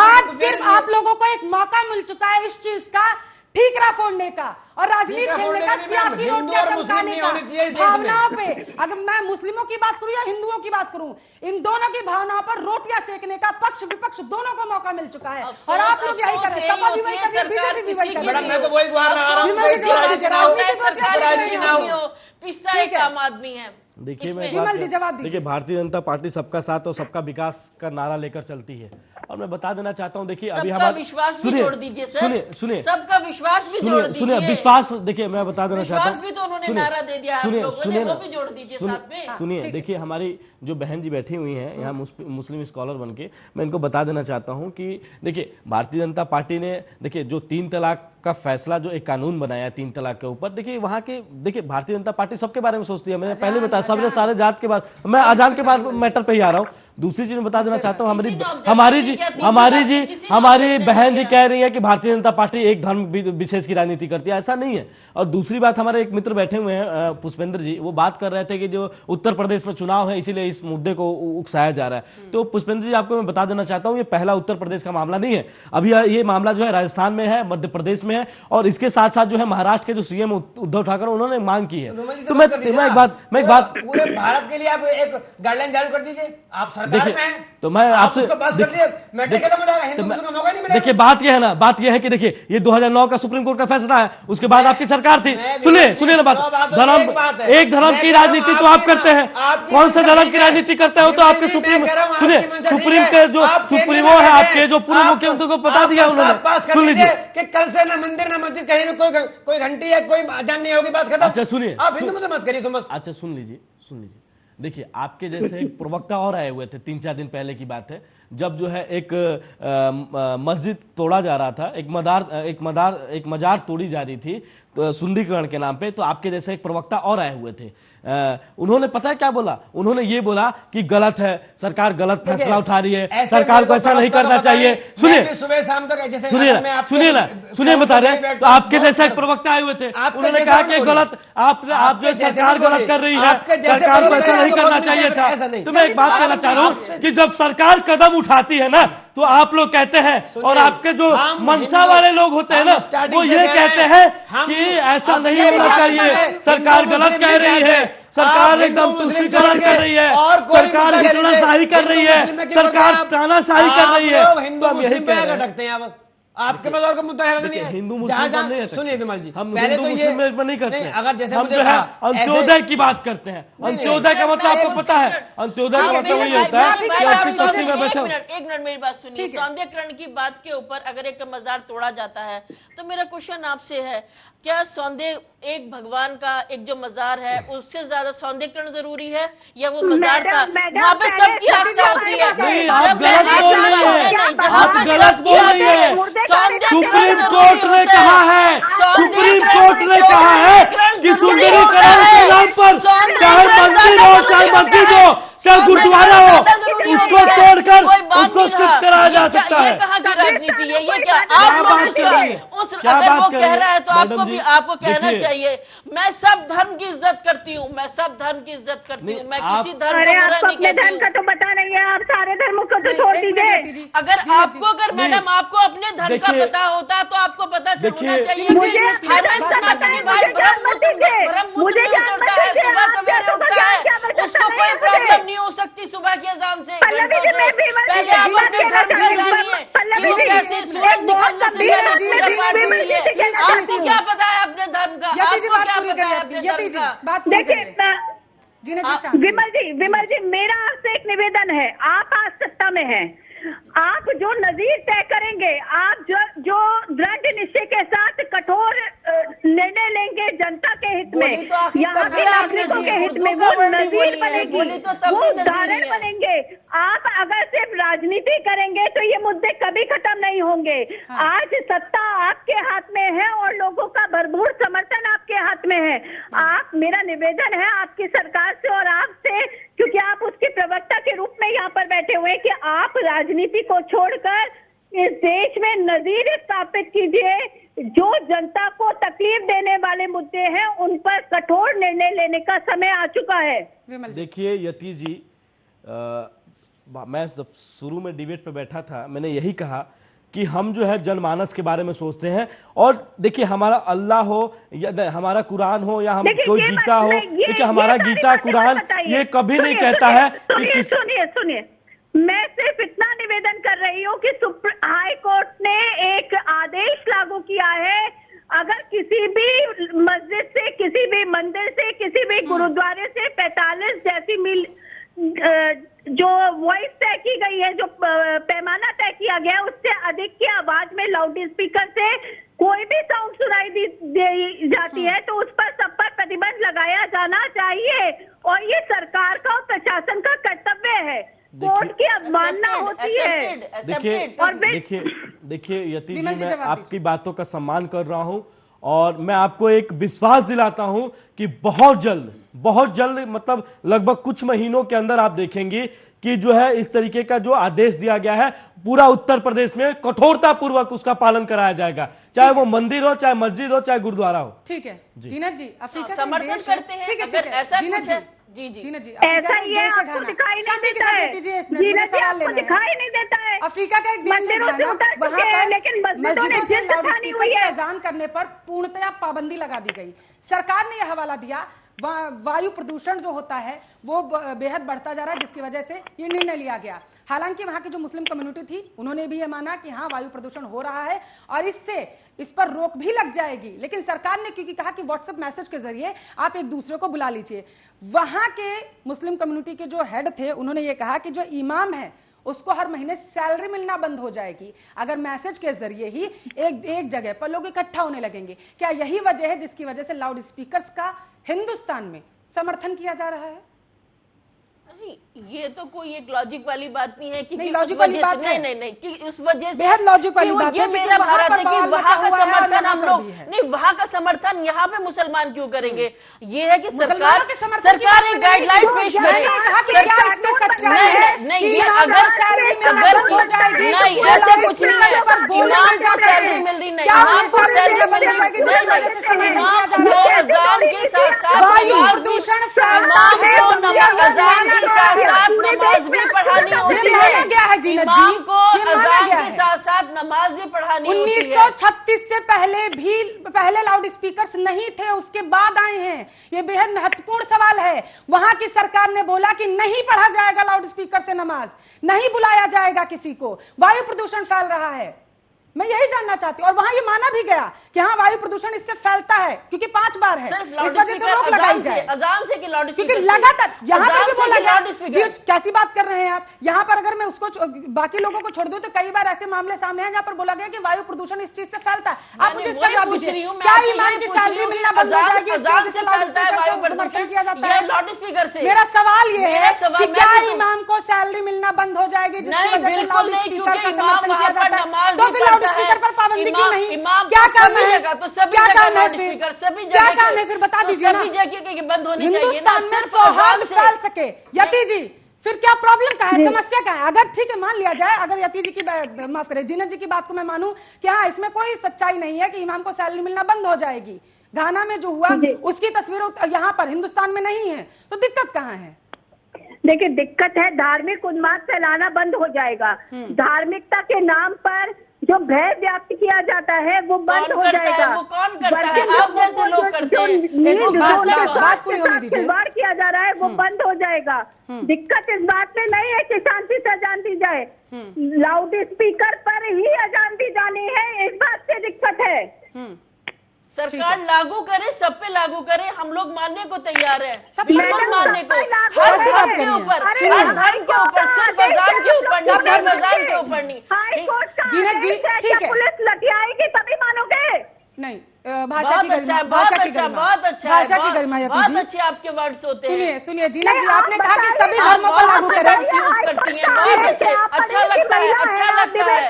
आज सिर्फ आप लोगों को एक मौका मिल चुका है इस चीज का ठीकरा फोड़ने का और राजनीति खेलने का, सियासी रोटियां चमकाने का, भावनाओं पे। अगर मैं मुस्लिमों की बात करूं या हिंदुओं की बात करूं, इन दोनों की भावनाओं पर रोटियां सेकने का पक्ष विपक्ष दोनों को मौका मिल चुका है। और आप लोग यही कर रहे हैं, सपा भी वही कर रही है, बीजेपी भी वही कर रही है। मैं तो वही गुहार लगा रहा हूं, पिस्ता एक आम आदमी है। देखिए देखिए भारतीय जनता पार्टी सबका साथ और सबका विकास का नारा लेकर चलती है, और मैं बता देना चाहता हूं, देखिए अभी हमारा विश्वास भी जोड़ दीजिए सर, सुनिए सबका विश्वास भी जोड़ दीजिए। सुनिए विश्वास, देखिए मैं बता देना चाहता हूं, भी तो उन्होंने नारा दे दिया, वो भी जोड़ दीजिए साथ में। सुनिए, देखिए हमारी जो बहन जी बैठी हुई हैं यहाँ मुस्लिम स्कॉलर बन के, मैं इनको बता देना चाहता हूँ कि देखिए भारतीय जनता पार्टी ने, देखिए जो 3 तलाक का फैसला, जो एक कानून बनाया 3 तलाक के ऊपर, देखिए वहाँ के, देखिए भारतीय जनता पार्टी सबके बारे में सोचती है। मैंने पहले बताया, सबने सारे जात के बाद, मैं आजान के बाद मैटर पे ही आ रहा हूँ। दूसरी चीज मैं बता देना चाहता हूँ, हमारी बहन जी कह रही है कि भारतीय जनता पार्टी एक धर्म विशेष की राजनीति करती है, ऐसा नहीं है। और दूसरी बात, हमारे एक मित्र बैठे हुए हैं पुष्पेंद्र जी, वो बात कर रहे थे कि जो उत्तर प्रदेश में चुनाव है इसीलिए इस मुद्दे को उकसाया जा रहा है। तो पुष्पेंद्र जी आपको मैं बता देना चाहता हूँ, ये पहला उत्तर प्रदेश का मामला नहीं है। अभी ये मामला जो है राजस्थान में है, मध्य प्रदेश में है, और इसके साथ साथ जो है महाराष्ट्र के जो सीएम उद्धव ठाकरे उन्होंने मांग की है। तो मैं एक बात पूरे भारत के लिए आप एक गाइडलाइन जारी कर दीजिए, आप सरकार में हैं, तो मैं आपसे देखिए बात यह है ना, बात यह है कि देखिए ये 2009 का सुप्रीम कोर्ट का फैसला है, उसके बाद आपकी सरकार थी। सुनिए ना बात, एक धर्म की राजनीति तो आप करते हैं, कौन से धर्म की राजनीति करते हो? तो आपके सुप्रीम के जो सुप्रीमो है, आपके जो पूर्व मुख्यमंत्री को बता दिया उन्होंने। सुन लीजिए कि कल से ना मंदिर ना मस्जिद कहीं में कोई घंटी या कोई अजान नहीं होगी, बात खत्म। अच्छा सुनिए, आप हिंदू मुझे मत करिए। अच्छा सुन लीजिए, देखिए आपके जैसे एक प्रवक्ता और आए हुए थे 3-4 दिन पहले की बात है, जब जो है एक मस्जिद तोड़ा जा रहा था, एक मजार तोड़ी जा रही थी तो सुंदरीकरण के नाम पे, तो आपके जैसे एक प्रवक्ता और आए हुए थे। उन्होंने पता है क्या बोला? उन्होंने ये बोला कि गलत है, सरकार गलत फैसला उठा रही है, सरकार को ऐसा नहीं करना चाहिए। सुनिए, सुबह शाम तक सुनिए बता रहे, तो आपके जैसे एक प्रवक्ता आए हुए थे, उन्होंने कहा कि गलत आप जो सरकार गलत कर रही है, सरकार को ऐसा नहीं करना चाहिए था। तो मैं एक बात कहना चाह रहा हूँ कि जब सरकार कदम उठाती है ना, तो आप लोग कहते हैं, और आपके जो मनसा वाले लोग होते हैं ना, वो ये कहते हैं कि ऐसा नहीं होना चाहिए, सरकार गलत कह रही है, सरकार एकदम तुष्टीकरण कर रही है, सरकार हिटलरशाही कर रही है, सरकार तानाशाही कर रही है। हिंदू यही भटकते हैं आपके पास और का मुद्दा है नहीं है। हिंदू मुस्लिम नहीं है। सुनिए विमल जी, हम पहले हिंदू तो मुस्लिम में नहीं करते हैं, अगर जैसे हम जो है अंत्योदय की बात करते हैं। अंत्योदय का मतलब आपको पता है? अंत्योदय का मतलब वही होता है कि आपकी शक्ति में बैठो। एक मिनट मेरी बात सुनिए। सौंदर्यकरण की बात के ऊपर अगर एक मजार तोड़ा जाता है तो मेरा क्वेश्चन आपसे है, क्या सौंदर्य एक भगवान का एक जो मजार है उससे ज्यादा सौंदर्यकरण जरूरी है, या वो मजार था वहाँ पे सबकी आस्था होती है? आप गलत बोल रही है, आप गलत बोल रही है। सुप्रीम कोर्ट ने कहा है, सुप्रीम कोर्ट ने कहा है कि सुंदरीकरण के नाम पर चाहे मंदिर हो, चाहे मस्जिद हो, चाहे गुरुद्वारा हो, उसको तोड़कर उसको शिफ्ट कराया जा सकता है। ये कहाँ की राजनीति है? ये क्या आप उस अगर वो कह रहा है तो आपको कहना चाहिए मैं सब धर्म की इज्जत करती हूँ, मैं सब धर्म की इज्जत करती हूँ, मैं किसी धर्म को बुरा नहीं कहती धर्म का तो पता नहीं है, आप सारे धर्मों को तो छोड़ दीजिए। अगर मैडम आपको अपने धर्म का पता होता तो आपको पता होना चाहिए कि हर एक सनातनी भाई ब्रह्मपुत्र उठता है, सुबह सवेरे उठता है, उसको कोई प्रॉब्लम नहीं हो सकती सुबह की अजान से। पहले आप अपने धर्म की जानिए कि वो कैसे सूरज निकलने से पहले पूजा पाठ करिए। आपको क्या पता है अपने धर्म का? आपको क्या पता है अपने धर्म का? देखिए विमल जी मेरा आपसे एक निवेदन है, आप आज सत्ता में हैं, आप जो नजीर तय करेंगे, आप जो दृढ़ निश्चय के साथ कठोर निर्णय लेंगे जनता के हित में, यहाँ के नागरिकों के हित में, वो नजीर बनेगी, वो उदाहरण बनेंगे। आप अगर सिर्फ राजनीति करेंगे तो ये मुद्दे कभी खत्म नहीं होंगे। आज सत्ता आपके हाथ में है और लोगों का भरपूर समर्थन आपके हाथ में है। आप, मेरा निवेदन है आपकी सरकार से और आपसे, क्योंकि आप उसके प्रवक्ता के रूप में यहाँ पर बैठे हुए हैं, कि आप राजनीति को छोड़कर इस देश में नजीर स्थापित कीजिए। जो जनता को तकलीफ देने वाले मुद्दे हैं उन पर कठोर निर्णय लेने का समय आ चुका है। देखिए यति जी, मैं जब शुरू में डिबेट पे बैठा था मैंने यही कहा कि हम जो है जनमानस के बारे में सोचते हैं। और देखिए हमारा अल्लाह हो या हमारा कुरान हो या हम कोई गीता हो, देखिए हमारा गीता कुरान ये कभी नहीं कहता है कि सुनिए मैं सिर्फ इतना निवेदन कर रही हूँ कि हाई कोर्ट ने एक आदेश लागू किया है, अगर किसी भी मस्जिद से, किसी भी मंदिर से, किसी भी गुरुद्वारे से 45 डेसिबल जो वॉइस तय की गई है, जो पैमाना तय किया गया है, उससे अधिक की आवाज में लाउड स्पीकर से कोई भी साउंड सुनाई दी जाती है तो उस पर सब पर प्रतिबंध लगाया जाना चाहिए। और ये सरकार का और प्रशासन का कर्तव्य है। कोर्ट की अवमानना होती है। देखिए यति जी, मैं आपकी बातों का सम्मान कर रहा हूं और मैं आपको एक विश्वास दिलाता हूं कि बहुत जल्द मतलब लगभग कुछ महीनों के अंदर आप देखेंगी कि जो है इस तरीके का जो आदेश दिया गया है पूरा उत्तर प्रदेश में कठोरता पूर्वक उसका पालन कराया जाएगा, चाहे वो मंदिर हो, चाहे मस्जिद हो, चाहे गुरुद्वारा हो। ठीक है जीनत जी, अफ्रीका समर्थन करते हैं। ठीक है ऐसा कुछ है जी जीनत जी, ऐसा ही है, आपको दिखाई नहीं देता है। दिखाई नहीं देता है। अफ्रीका का एक देश है वहाँ पर लेकिन मस्जिदों से लाउडस्पीकर से अजान करने पर पूर्णतया पाबंदी लगा दी गई। सरकार ने यह हवाला दिया, वायु प्रदूषण जो होता है वो बेहद बढ़ता जा रहा है, जिसकी वजह से ये निर्णय लिया गया। हालांकि वहां की जो मुस्लिम कम्युनिटी थी उन्होंने भी ये माना कि हाँ वायु प्रदूषण हो रहा है और इस पर रोक भी लग जाएगी, लेकिन सरकार ने क्योंकि कहा कि व्हाट्सएप मैसेज के जरिए आप एक दूसरे को बुला लीजिए। वहां के मुस्लिम कम्युनिटी के जो हेड थे उन्होंने ये कहा कि जो इमाम है उसको हर महीने सैलरी मिलना बंद हो जाएगी अगर मैसेज के जरिए ही एक जगह पर लोग इकट्ठा होने लगेंगे। क्या यही वजह है जिसकी वजह से लाउड स्पीकर्स का हिंदुस्तान में समर्थन किया जा रहा है? नहीं, ये तो कोई एक लॉजिक वाली बात नहीं है कि नहीं, उस लॉजिक वाली वजह बात से है। नहीं कि उस वजह से बेहद लॉजिक वाली कि बात ये है, क्योंकि मेरा वहाँ भारत पर है कि बवाल वहाँ का मचा हुआ है और समर्थन यहाँ हम पर लोग भी है। नहीं, वहाँ का समर्थन यहाँ पे मुसलमान क्यों करेंगे? ये है कि मुसलमानों के समर्थन की सरकार बात एक नहीं, गाइडलाइन पेश करे। मैंने कहा कि क्या इसमें सच्चाई है नहीं, कि ये इमाम अगर को सैलरी मिलना अगर बंद हो जाएगी, नहीं, तो ऐसे लोग कुछ नहीं इसके है। ऊपर बोलने इमाम लग को जाते सैलरी हैं। मिल रही नहीं, क्या इमाम को सैलरी मिल रही जाएगी जिस वजह से समर्थन किया इमाम जा को रहा है। अजान के साथ साथ वायु नमाज भी- प्रदूषण इमाम फैलता है, को दुनिया अजान के साथ साथ नमाज भी पढ़ानी होती ये माना गया है जीनत जी, इमाम को ये माना अजान गया के है। साथ साथ नमाज भी पढ़ानी होती है। 1936 से पहले लाउड स्पीकर्स नहीं थे, उसके बाद आए हैं। ये बेहद महत्वपूर्ण सवाल है। वहां की सरकार ने बोला कि नहीं पढ़ा जाएगा लाउड स्पीकर से नमाज, नहीं बुलाया जाएगा किसी को, वायु प्रदूषण फैल रहा है। मैं यही जानना चाहती हूँ। और वहां ये माना भी गया कि हाँ, वायु प्रदूषण इससे फैलता है, क्योंकि 5 बार है, इस वजह से रोक लगाई जाए। अजान से कि लाउड क्योंकि लगातार यहाँ पर भी बोला गया, स्पीकर कैसी बात कर रहे हैं आप। यहाँ पर अगर मैं उसको बाकी लोगों को छोड़ दूं तो कई बार ऐसे मामले सामने हैं जहाँ पर बोला गया कि वायु प्रदूषण इस चीज से फैलता है। आप मुझे इसका जवाब दीजिए, क्या इमाम की सैलरी मिलना बंद हो जाएगी इस वजह से फैलता है वायु प्रदूषण किया जाता है लाउड स्पीकर से? मेरा सवाल ये है कि क्या मैं इमाम को सैलरी मिलना बंद हो जाएगी जिसकी नहीं, वजह से बिल्कुल लाउड नहीं, स्पीकर का क्योंकि समर्थन इमाम किया वहाँ पर जाता है। नमाज तो भी फिर लाउड पढ़ता है। स्पीकर पर पाबंदी क्यों इमाम- नहीं? इमाम क्या तो काम सभी है? जगह, तो सभी क्या जगह काम है लाउड फिर? स्पीकर, सभी क्या जगह काम के- है फिर बता तो दीजिए ना। सभी जगह के बंद होने चाहिए ना, हिंदुस्तान में सिर्फ सौहार्द अजान से। फैल सके। यति जी, फिर क्या प्रॉब्लम का है, समस्या का है? अगर ठीक है, मान लिया जाए, अगर यति जी की माफ करें, जीनत जी की बात को मैं मानूं कि हाँ, इसमें कोई सच्चाई नहीं है कि इमाम को सैलरी मिलना बंद हो जाएगी। घाना में जो हुआ उसकी तस्वीरें यहाँ पर हिंदुस्तान में नहीं है, तो दिक्कत कहाँ है? देखिए, दिक्कत है धार्मिक उन्माद फैलाना बंद हो जाएगा। धार्मिकता के नाम पर जो भय व्याप्त किया जाता है वो बंद हो करता है? जाएगा। वो कौन करता बल्कि है? आप जैसे लोग करते हैं। बात पूरी होने दीजिए। खिलवाड़ किया जा रहा है वो बंद हो जाएगा। दिक्कत इस बात में नहीं है कि शांति से अजान दी जाए, लाउड स्पीकर पर ही अजान दी जानी है, इस बात से दिक्कत है। सरकार लागू करे, सब पे लागू करे, हम लोग मानने को तैयार है, सब बिल्कुल मैडम, मानने सब को, पे लागू हर कैसे धर्म बात के करिए? ऊपर, अरे हर हाई धर्म के कोर्ट ऊपर, का सिर्फ आदेश अजान है, के ऊपर नहीं, सब सिर्फ मानोगे? अजान के ऊपर नहीं। हाई कोर्ट का जीनत जी, आदेश है, ठीक क्या है। पुलिस लटियाएगी तभी मानोगे? नहीं, भाषा बहुत की अच्छा है, गरिमा, बहुत भाषा की अच्छा, गरिमा, बहुत अच्छा है, भाषा की गरिमा, यति बहुत जी। अच्छे आपके वर्ड्स होते हैं। सुनिए सुनिए जीनत जी, नहीं, आपने आप कहा कि बताइए, सभी आप धर्मों पर बहुत लागू अच्छे करें। वर्ड्स यूज करती हैं, बहुत अच्छे, अच्छा लगता है, अच्छा लगता है,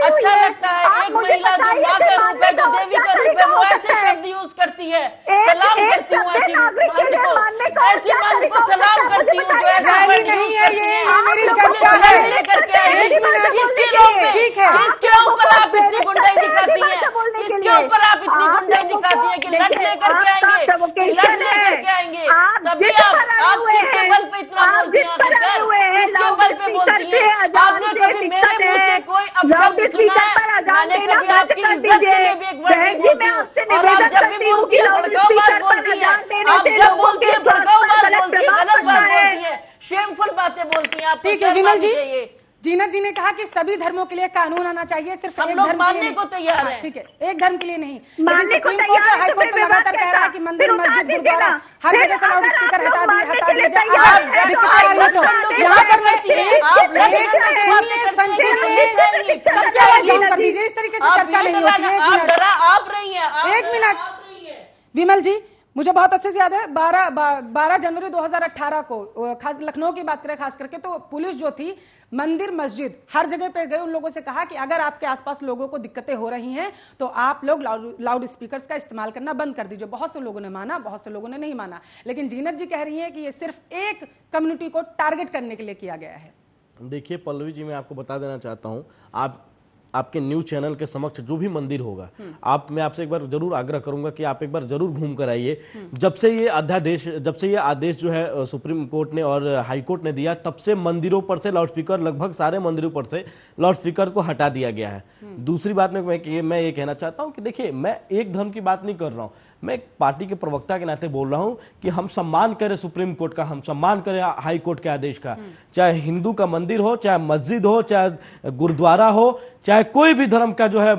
अच्छा लगता है। एक महिला जो माँ का रूप है, जो देवी का रूप है, वो ऐसे शब्द यूज करती है। सलाम करती हूँ ऐसी मंद को, ऐसी मंद को सलाम करती हूँ जो ऐसे रैली वर्ड नहीं यूज है, करती ये है। मेरी तो चर्चा पुलिस है। लठ लेकर के आएगी। एक मिनट, किसके रूप में? ठीक है। किसके ऊपर आप इतनी गुंडाई दिखाती हैं? किसके ऊपर आप इतनी गुंडाई दिखाती हैं कि लठ लेकर के आएंगे, कि लठ लेकर के आएंगे? तभी आप किसके बल पे इतना बोलती हैं? आखिरकार किसके बल पे बोलती हैं? आपने कभी मेरे मुंह से कोई अपशब्द सुना है? मैंने कभी आपकी इज्जत के लिए भी एक वर्ड नहीं बोलती हूँ। और आप जब भी बोलती है भड़काऊ बात बोलती है, आप जब बोलती है भड़काऊ बात बोलती है, गलत बात बोलती है, शेमफुल बातें बोलती हैं। आपको ठीक है विमल जी, चाहिए। जीनत जी ने कहा कि सभी धर्मों के लिए कानून आना चाहिए, सिर्फ हम एक लोग धर्म मानने के लिए को नहीं। तैयार हाँ, हैं। ठीक है, एक धर्म के लिए नहीं, लेकिन मानने को सुप्रीम कोर्ट तैयार और है हाई तो कोर्ट फिर तो विवाद लगातार कह रहा है कि कैसा? मंदिर फिर उतार मस्जिद दीजिए गुरुद्वारा ना। हर फिर जगह से लाउड अगर स्पीकर आप हटा लोग दीजिए, मानने हटा के लिए दीजिए। तैयार आप हैं, दिक्कत तो आ रही है तो आप लोग यहाँ पर मैं करती हैं, एक आप एक लड़के सुनिए, सुनिए, सबसे आवाज डाउन कर दीजिए, इस तरीके से चर्चा नहीं होती है। आप डरा आप रही हैं, एक मिनट विमल जी, मुझे बहुत अच्छे से याद है 12 जनवरी 2018 को, खास लखनऊ की बात करें खास करके, तो पुलिस जो थी मंदिर मस्जिद हर जगह पे गए, उन लोगों से कहा कि अगर आपके आसपास लोगों को दिक्कतें हो रही हैं तो आप लोग लाउड स्पीकर्स का इस्तेमाल करना बंद कर दीजिए। बहुत से लोगों ने माना, बहुत से लोगों ने नहीं माना, लेकिन जीनत जी कह रही हैं कि ये सिर्फ एक कम्युनिटी को टारगेट करने के लिए किया गया है। देखिए पल्लवी जी, मैं आपको बता देना चाहता हूँ, आपके न्यूज चैनल के समक्ष जो भी मंदिर होगा, मैं आपसे एक बार जरूर आग्रह करूंगा कि आप एक बार जरूर घूम कर आइए। जब से ये आदेश जो है सुप्रीम कोर्ट ने और हाई कोर्ट ने दिया, तब से मंदिरों पर से लाउडस्पीकर, लगभग सारे मंदिरों पर से लाउडस्पीकर को हटा दिया गया है। दूसरी बात में मैं ये कहना चाहता हूं कि देखिए, मैं एक धर्म की बात नहीं कर रहा हूं, मैं एक पार्टी के प्रवक्ता के नाते बोल रहा हूं कि हम सम्मान करें सुप्रीम कोर्ट का, हम सम्मान करें हाई कोर्ट के आदेश का। चाहे हिंदू का मंदिर हो, चाहे मस्जिद हो, चाहे गुरुद्वारा हो, चाहे कोई भी धर्म का जो है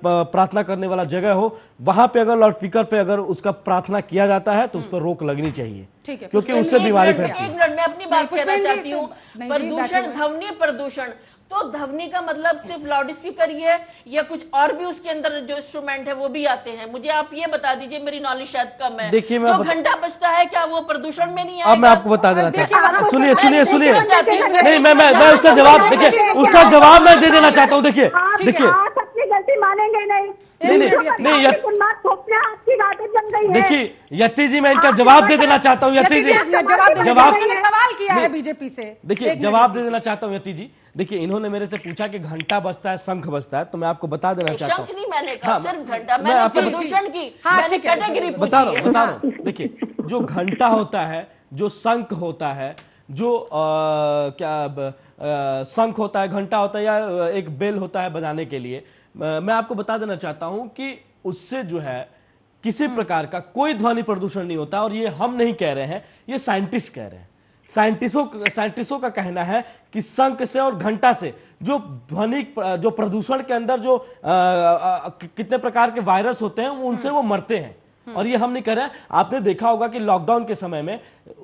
प्रार्थना करने वाला जगह हो, वहां पे अगर लाउडस्पीकर पे अगर उसका प्रार्थना किया जाता है तो उस पर रोक लगनी चाहिए, ठीक है, क्योंकि उससे बीमारी फैलती है। एक मिनट में अपनी बात कहना चाहती हूँ। प्रदूषण, ध्वनि प्रदूषण तो ध्वनि का मतलब सिर्फ लाउड स्पीकर ही है या कुछ और भी उसके अंदर जो इंस्ट्रूमेंट है वो भी आते हैं? मुझे आप ये बता दीजिए, मेरी नॉलेज शायद कम है। देखिए, जो घंटा बजता है क्या वो प्रदूषण में नहीं आएगा? अब मैं आपको बता देना चाहता हूँ, सुनिए सुनिए सुनिए, नहीं मैं मैं उसका जवाब, देखिए उसका जवाब मैं दे देना चाहता हूँ। देखिए देखिए, आप अपनी गलती मानेंगे नहीं। नहीं आपकी आदत बन गई है। देखिए यति जी, मैं इनका जवाब दे देना चाहता हूँ। यति जी जवाब, सवाल किया है बीजेपी से, देखिए जवाब दे देना चाहता हूँ। यति जी देखिए, इन्होंने मेरे से पूछा कि घंटा बजता है, शंख बजता है, तो मैं आपको बता देना चाहता हूँ। शंख नहीं मैंने कहा, हाँ, सिर्फ घंटा। मैं मैंने आपको प्रदूषण की कैटेगरी बता रहा हूँ। देखिए, जो घंटा होता है, जो शंख होता है, जो शंख होता है, घंटा होता है, या एक बेल होता है बजाने के लिए, मैं आपको बता देना चाहता हूं कि उससे जो है किसी प्रकार का कोई ध्वनि प्रदूषण नहीं होता। और ये हम नहीं कह रहे हैं, ये साइंटिस्ट कह रहे हैं। साइंटिस्टों का कहना है कि शंख से और घंटा से जो ध्वनि, जो प्रदूषण के अंदर जो कितने प्रकार के वायरस होते हैं, उनसे वो मरते हैं। और ये हम नहीं कर रहे हैं। आपने देखा होगा कि लॉकडाउन के समय में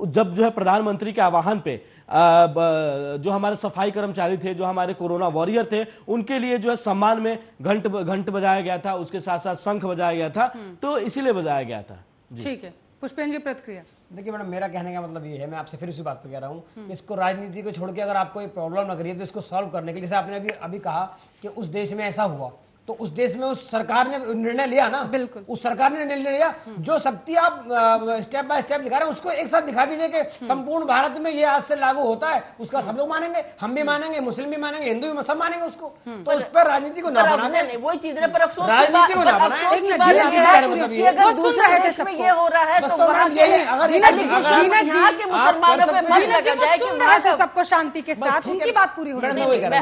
जब जो है प्रधानमंत्री के आह्वान पे जो हमारे सफाई कर्मचारी थे, जो हमारे कोरोना वॉरियर थे, उनके लिए जो है सम्मान में घंट बजाया गया था, उसके साथ साथ शंख बजाया गया था, तो इसीलिए बजाया गया था। ठीक है, पुष्पेंद्र जी प्रतिक्रिया। देखिए मैडम, मेरा कहने का मतलब ये है, मैं आपसे फिर उसी बात पे कह रहा हूँ, इसको राजनीति को छोड़ के अगर आपको कोई प्रॉब्लम लग रही है तो इसको सॉल्व करने के लिए, जैसे आपने अभी कहा कि उस देश में ऐसा हुआ, तो उस देश में उस सरकार ने निर्णय लिया ना, बिल्कुल उस सरकार ने निर्णय लिया। जो शक्ति आप स्टेप बाय स्टेप दिखा रहे हैं उसको एक साथ दिखा दीजिए कि संपूर्ण भारत में ये आज से लागू होता है, उसका सब लोग मानेंगे, हम भी मानेंगे, मुस्लिम भी मानेंगे, हिंदू भी, सब मानेंगे उसको। तो उस पर राजनीति को ना बनाए, वही चीज है, पर अफसोस राजनीति को ना बनाए। अगर दूसरे देश में ये हो रहा है तो वहाँ के मुसलमानों पे मन लगा जाए कि वहाँ का सबको शांति के साथ उनकी बात पूरी हो रही है।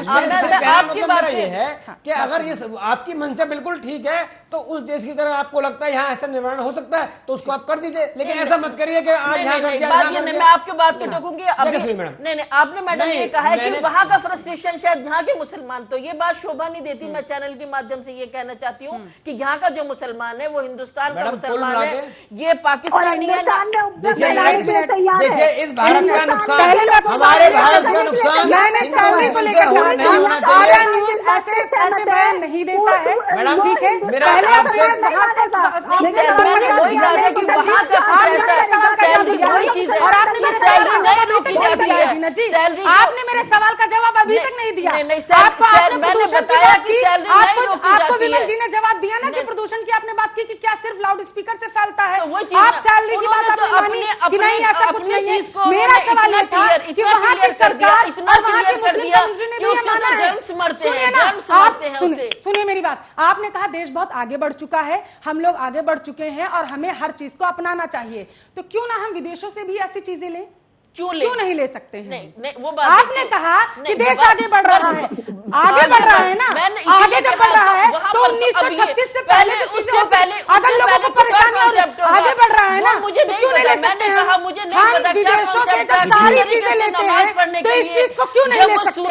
आपकी बात ये है कि अगर ये आपकी मंशा बिल्कुल ठीक है तो उस देश की तरह आपको लगता है यहाँ ऐसा निर्माण हो सकता है तो उसको आप कर दीजिए, लेकिन ऐसा मत करिए कि आज यहाँ कर दिया। मैं आपकी बात को टोकूंगी। नहीं, आपने मैडम ये कहा है कि वहाँ का फ्रस्ट्रेशन शायद यहाँ के मुसलमान, तो ये बात शोभा नहीं देती। मैं चैनल के माध्यम से ये कहना चाहती हूँ कि यहाँ का जो मुसलमान है वो हिंदुस्तान का मुसलमान है, ये पाकिस्तानी है। देखिए इस भारत का नुकसान, हमारे भारत का नुकसान मैंने सैलरी को लेकर आया न्यूज ऐसे बयान नहीं देता है, ठीक है। पहले आप आपने मेरे सवाल का जवाब अभी तक नहीं दिया। आपको विमल जी ने जवाब दिया ना कि प्रदूषण की आपने बात की कि क्या सिर्फ लाउड स्पीकर से फैलता है। आप सैलरी की बात आपने मानी कि नहीं, ऐसा कुछ नहीं है। मेरा सवाल ये था कि वहाँ की सरकार और वहाँ की मुस्लिम कम्युनिटी ने भी ये माना है। सुनिए ना, आप सुनिए मेरी बात। आपने कहा देश बहुत आगे बढ़ चुका है, हम लोग आगे बढ़ चुके हैं और हमें हर चीज को अपनाना चाहिए, तो क्यों ना हम विदेशों से भी ऐसी चीजें लें? क्यों नहीं ले सकते हैं? नहीं, वो बात आपने कहा कि देश आगे बढ़ रहा है, आगे बढ़ रहा है ना, आगे जब बढ़ रहा है तो 1936 से पहले जो चीजें अगर लोगों को परेशानी हो रही है, आगे बढ़ रहा है ना, मुझे क्यों नहीं ले सकते हैं? हम विदेशों से जब सारी चीजें लेते हैं तो इस चीज को क्यों नहीं ले सकते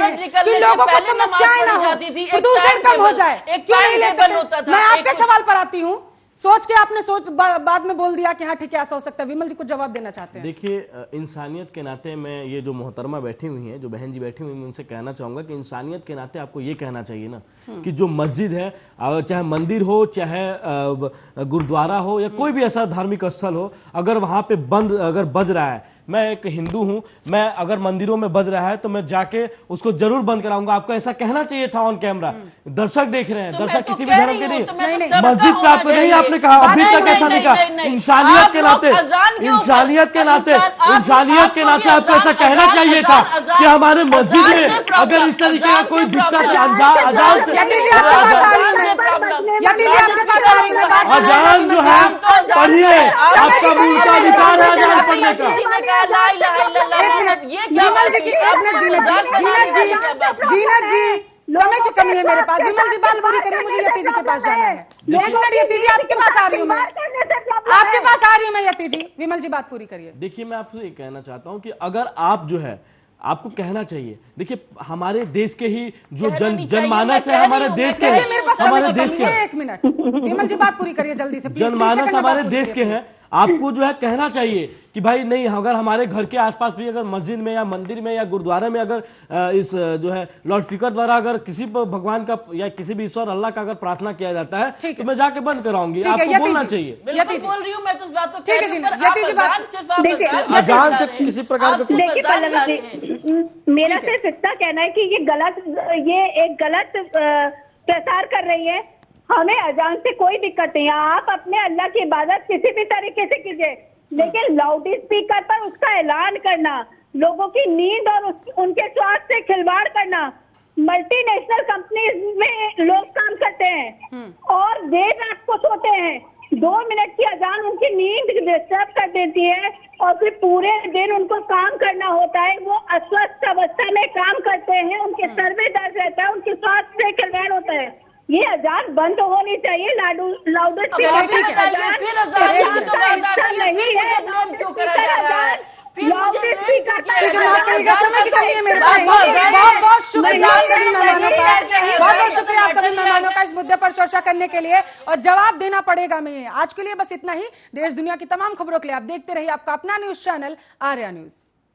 कि लोगों को समस्याएं ना हो, प्रदूषण कम हो जाए? क्यों नहीं ले सकते? मैं आपके सवाल पर आती हूँ। सोच के आपने बाद में बोल दिया कि हाँ ठीक है ऐसा हो सकता है। विमल जी को जवाब देना चाहते हैं। देखिए, इंसानियत के नाते मैं ये जो मोहतरमा बैठी हुई हैं, जो बहन जी बैठी हुई हैं, मैं उनसे कहना चाहूंगा कि इंसानियत के नाते आपको ये कहना चाहिए ना कि जो मस्जिद है, चाहे मंदिर हो, चाहे गुरुद्वारा हो, या कोई भी ऐसा धार्मिक स्थल हो, अगर वहां पे अगर बज रहा है, मैं एक हिंदू हूं, मैं अगर मंदिरों में बज रहा है तो मैं जाके उसको जरूर बंद कराऊंगा। आपको ऐसा कहना चाहिए था ऑन कैमरा। दर्शक देख रहे हैं, दर्शक किसी भी धर्म के नहीं, मस्जिद पे आपको नहीं, आपने कहा अभी तक ऐसा नहीं कहा। इंसानियत के नाते आपको ऐसा कहना चाहिए था कि हमारे मस्जिद में अगर इस तरीके का कोई दिक्कत है, अजान जो है पढ़िए, आपका मूल का अधिकार है अजान पढ़ने का। जीनत जी, समय की कमी है मेरे पास। विमल जी बात पूरी करिए, मुझे यति जी के पास जाना है। एक मिनट यति जी, आपके पास आ रही हूँ मैं, आपके पास आ रही हूँ मैं यति जी। विमल जी बात पूरी करिए। देखिए, मैं आपसे ये कहना चाहता हूँ कि अगर आप जो है, आपको कहना चाहिए, देखिए हमारे देश के ही जो जनमानस है, हमारे देश के, एक मिनट विमल जी बात पूरी करिए जल्दी से, जनमानस हमारे देश के हैं। आपको जो है कहना चाहिए कि भाई नहीं, अगर हमारे घर के आसपास भी अगर मस्जिद में या मंदिर में या गुरुद्वारे में अगर इस जो है लाउड स्पीकर द्वारा अगर किसी भगवान का या किसी भी ईश्वर अल्लाह का अगर प्रार्थना किया जाता है तो मैं जाके बंद कराऊंगी। आपको बोलना चाहिए। बिल्कुल बोल रही हूँ मैं तो इस बात को कह रही हूँ, पर अजान से किसी प्रकार का मेरा सिर्फ इतना कहना है कि ये एक गलत प्रसार कर रही है। हमें अजान से कोई दिक्कत नहीं है, आप अपने अल्लाह की इबादत किसी भी तरीके से कीजिए, लेकिन लाउड स्पीकर पर उसका ऐलान करना, लोगों की नींद और उनके स्वास्थ्य से खिलवाड़ करना। मल्टीनेशनल कंपनीज में लोग काम करते हैं और देर रात को सोते हैं, 2 मिनट की अजान उनकी नींद डिस्टर्ब कर देती है और फिर पूरे दिन उनको काम करना होता है। वो अस्वस्थ अवस्था में काम करते हैं, उनके सर में दर्द रहता है, उनके स्वास्थ्य से खिलवाड़ होता है। ये अजान बंद होनी चाहिए। लाउड स्पीकर समय की कमी है मेरे पास। बहुत बहुत शुक्रिया आप सभी मेहमानों का, बहुत बहुत शुक्रिया आप सभी मेहमानों का इस मुद्दे पर चर्चा करने के लिए, और जवाब देना पड़ेगा मैं। आज के लिए बस इतना ही। देश दुनिया की तमाम खबरों के लिए आप देखते रहिए आपका अपना न्यूज चैनल आर्या न्यूज।